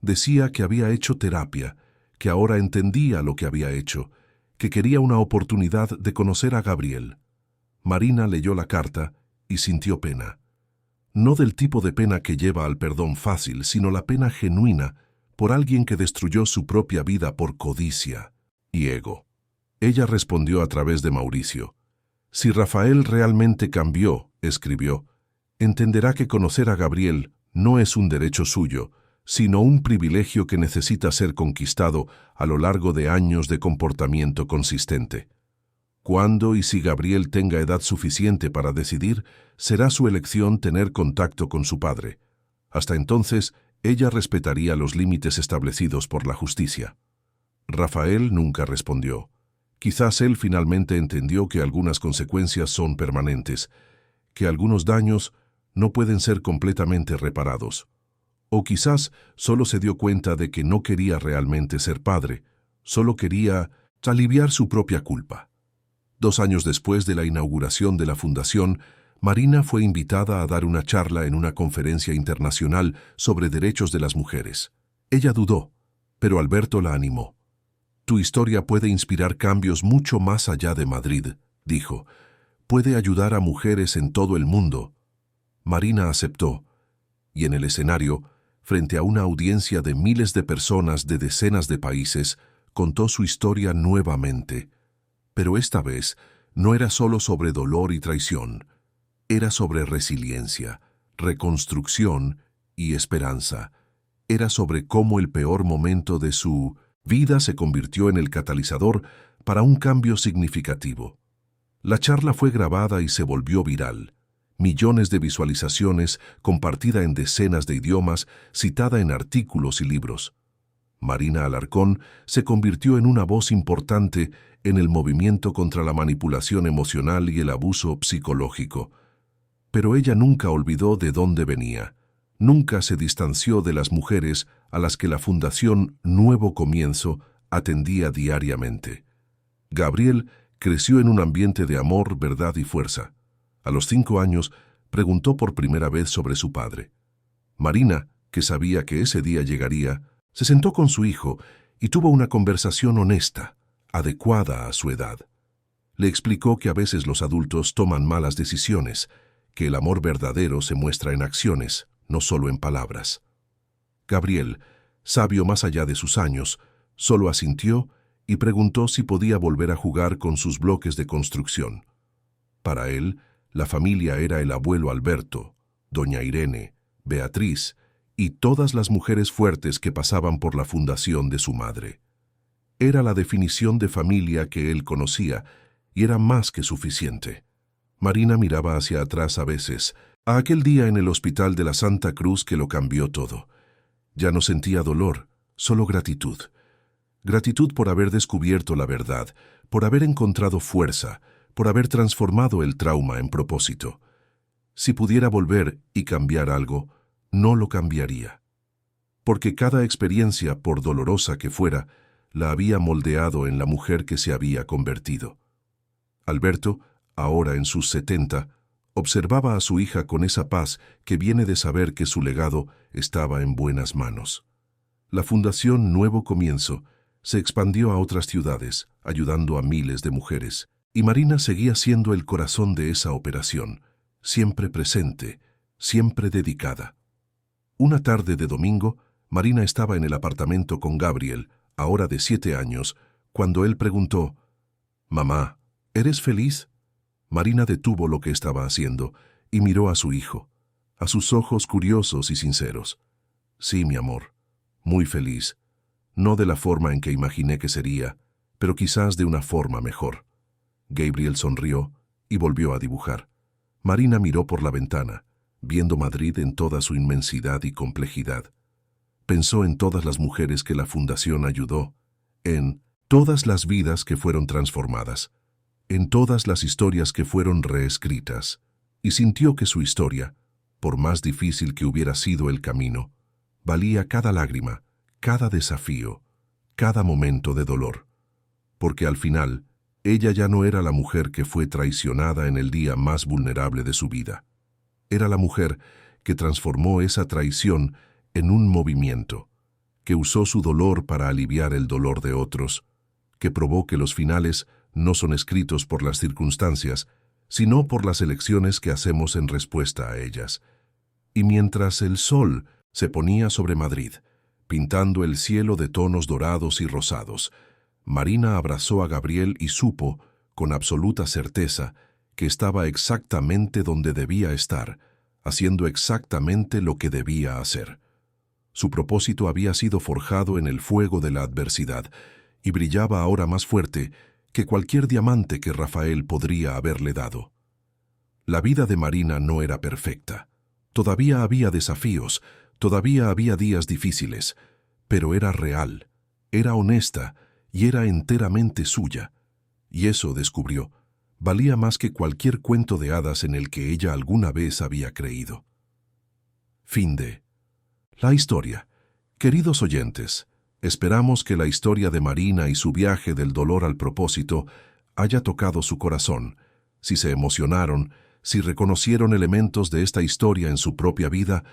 A: Decía que había hecho terapia, que ahora entendía lo que había hecho, que quería una oportunidad de conocer a Gabriel. Marina leyó la carta y sintió pena. No del tipo de pena que lleva al perdón fácil, sino la pena genuina por alguien que destruyó su propia vida por codicia y ego. Ella respondió a través de Mauricio. «Si Rafael realmente cambió», escribió, «entenderá que conocer a Gabriel no es un derecho suyo, sino un privilegio que necesita ser conquistado a lo largo de años de comportamiento consistente. Cuando y si Gabriel tenga edad suficiente para decidir, será su elección tener contacto con su padre. Hasta entonces, ella respetaría los límites establecidos por la justicia». Rafael nunca respondió. Quizás él finalmente entendió que algunas consecuencias son permanentes, que algunos daños no pueden ser completamente reparados. O quizás solo se dio cuenta de que no quería realmente ser padre, solo quería aliviar su propia culpa. 2 años después de la inauguración de la fundación, Marina fue invitada a dar una charla en una conferencia internacional sobre derechos de las mujeres. Ella dudó, Pero Alberto la animó. Tu historia puede inspirar cambios mucho más allá de Madrid, dijo. Puede ayudar a mujeres en todo el mundo. Marina aceptó, y en el escenario, frente a una audiencia de miles de personas de decenas de países, contó su historia nuevamente. Pero esta vez no era solo sobre dolor y traición, era sobre resiliencia, reconstrucción y esperanza. Era sobre cómo el peor momento de su vida se convirtió en el catalizador para un cambio significativo. La charla fue grabada y se volvió viral. Millones de visualizaciones, compartida en decenas de idiomas, citada en artículos y libros. Marina Alarcón se convirtió en una voz importante en el movimiento contra la manipulación emocional y el abuso psicológico. Pero ella nunca olvidó de dónde venía. Nunca se distanció de las mujeres a las que la Fundación Nuevo Comienzo atendía diariamente. Gabriel creció en un ambiente de amor, verdad y fuerza. A los 5 años, preguntó por primera vez sobre su padre. Marina, que sabía que ese día llegaría, se sentó con su hijo y tuvo una conversación honesta, adecuada a su edad. Le explicó que a veces los adultos toman malas decisiones, que el amor verdadero se muestra en acciones, no solo en palabras. Gabriel, sabio más allá de sus años, solo asintió y preguntó si podía volver a jugar con sus bloques de construcción. Para él, la familia era el abuelo Alberto, doña Irene, Beatriz y todas las mujeres fuertes que pasaban por la fundación de su madre. Era la definición de familia que él conocía y era más que suficiente. Marina miraba hacia atrás a veces, a aquel día en el hospital de la Santa Cruz que lo cambió todo. Ya no sentía dolor, solo gratitud. Gratitud por haber descubierto la verdad, por haber encontrado fuerza, por haber transformado el trauma en propósito. Si pudiera volver y cambiar algo, no lo cambiaría. Porque cada experiencia, por dolorosa que fuera, la había moldeado en la mujer que se había convertido. Alberto, ahora en sus 70, observaba a su hija con esa paz que viene de saber que su legado estaba en buenas manos. La Fundación Nuevo Comienzo se expandió a otras ciudades, ayudando a miles de mujeres, y Marina seguía siendo el corazón de esa operación, siempre presente, siempre dedicada. Una tarde de domingo, Marina estaba en el apartamento con Gabriel, ahora de 7 años, cuando él preguntó, «Mamá, ¿eres feliz?» Marina detuvo lo que estaba haciendo y miró a su hijo, a sus ojos curiosos y sinceros. «Sí, mi amor, muy feliz. No de la forma en que imaginé que sería, pero quizás de una forma mejor». Gabriel sonrió y volvió a dibujar. Marina miró por la ventana, viendo Madrid en toda su inmensidad y complejidad. Pensó en todas las mujeres que la Fundación ayudó, en todas las vidas que fueron transformadas, en todas las historias que fueron reescritas, y sintió que su historia, por más difícil que hubiera sido el camino, valía cada lágrima, cada desafío, cada momento de dolor. Porque al final, ella ya no era la mujer que fue traicionada en el día más vulnerable de su vida. Era la mujer que transformó esa traición en un movimiento, que usó su dolor para aliviar el dolor de otros, que probó que los finales no son escritos por las circunstancias, sino por las elecciones que hacemos en respuesta a ellas. Y mientras el sol se ponía sobre Madrid, pintando el cielo de tonos dorados y rosados, Marina abrazó a Gabriel y supo, con absoluta certeza, que estaba exactamente donde debía estar, haciendo exactamente lo que debía hacer. Su propósito había sido forjado en el fuego de la adversidad y brillaba ahora más fuerte que cualquier diamante que Rafael podría haberle dado. La vida de Marina no era perfecta. Todavía había desafíos, todavía había días difíciles, pero era real, era honesta y era enteramente suya. Y eso, descubrió, valía más que cualquier cuento de hadas en el que ella alguna vez había creído. Fin de la historia. Queridos oyentes, esperamos que la historia de Marina y su viaje del dolor al propósito haya tocado su corazón, si se emocionaron, si reconocieron elementos de esta historia en su propia vida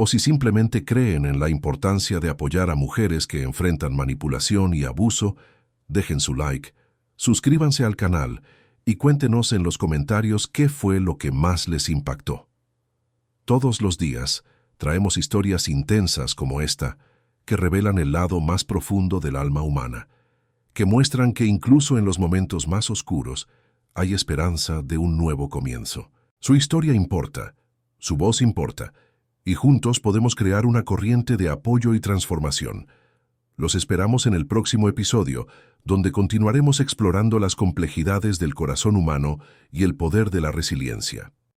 A: o si simplemente creen en la importancia de apoyar a mujeres que enfrentan manipulación y abuso, dejen su like, suscríbanse al canal y cuéntenos en los comentarios qué fue lo que más les impactó. Todos los días traemos historias intensas como esta, que revelan el lado más profundo del alma humana, que muestran que incluso en los momentos más oscuros hay esperanza de un nuevo comienzo. Su historia importa, su voz importa, y juntos podemos crear una corriente de apoyo y transformación. Los esperamos en el próximo episodio, donde continuaremos explorando las complejidades del corazón humano y el poder de la resiliencia.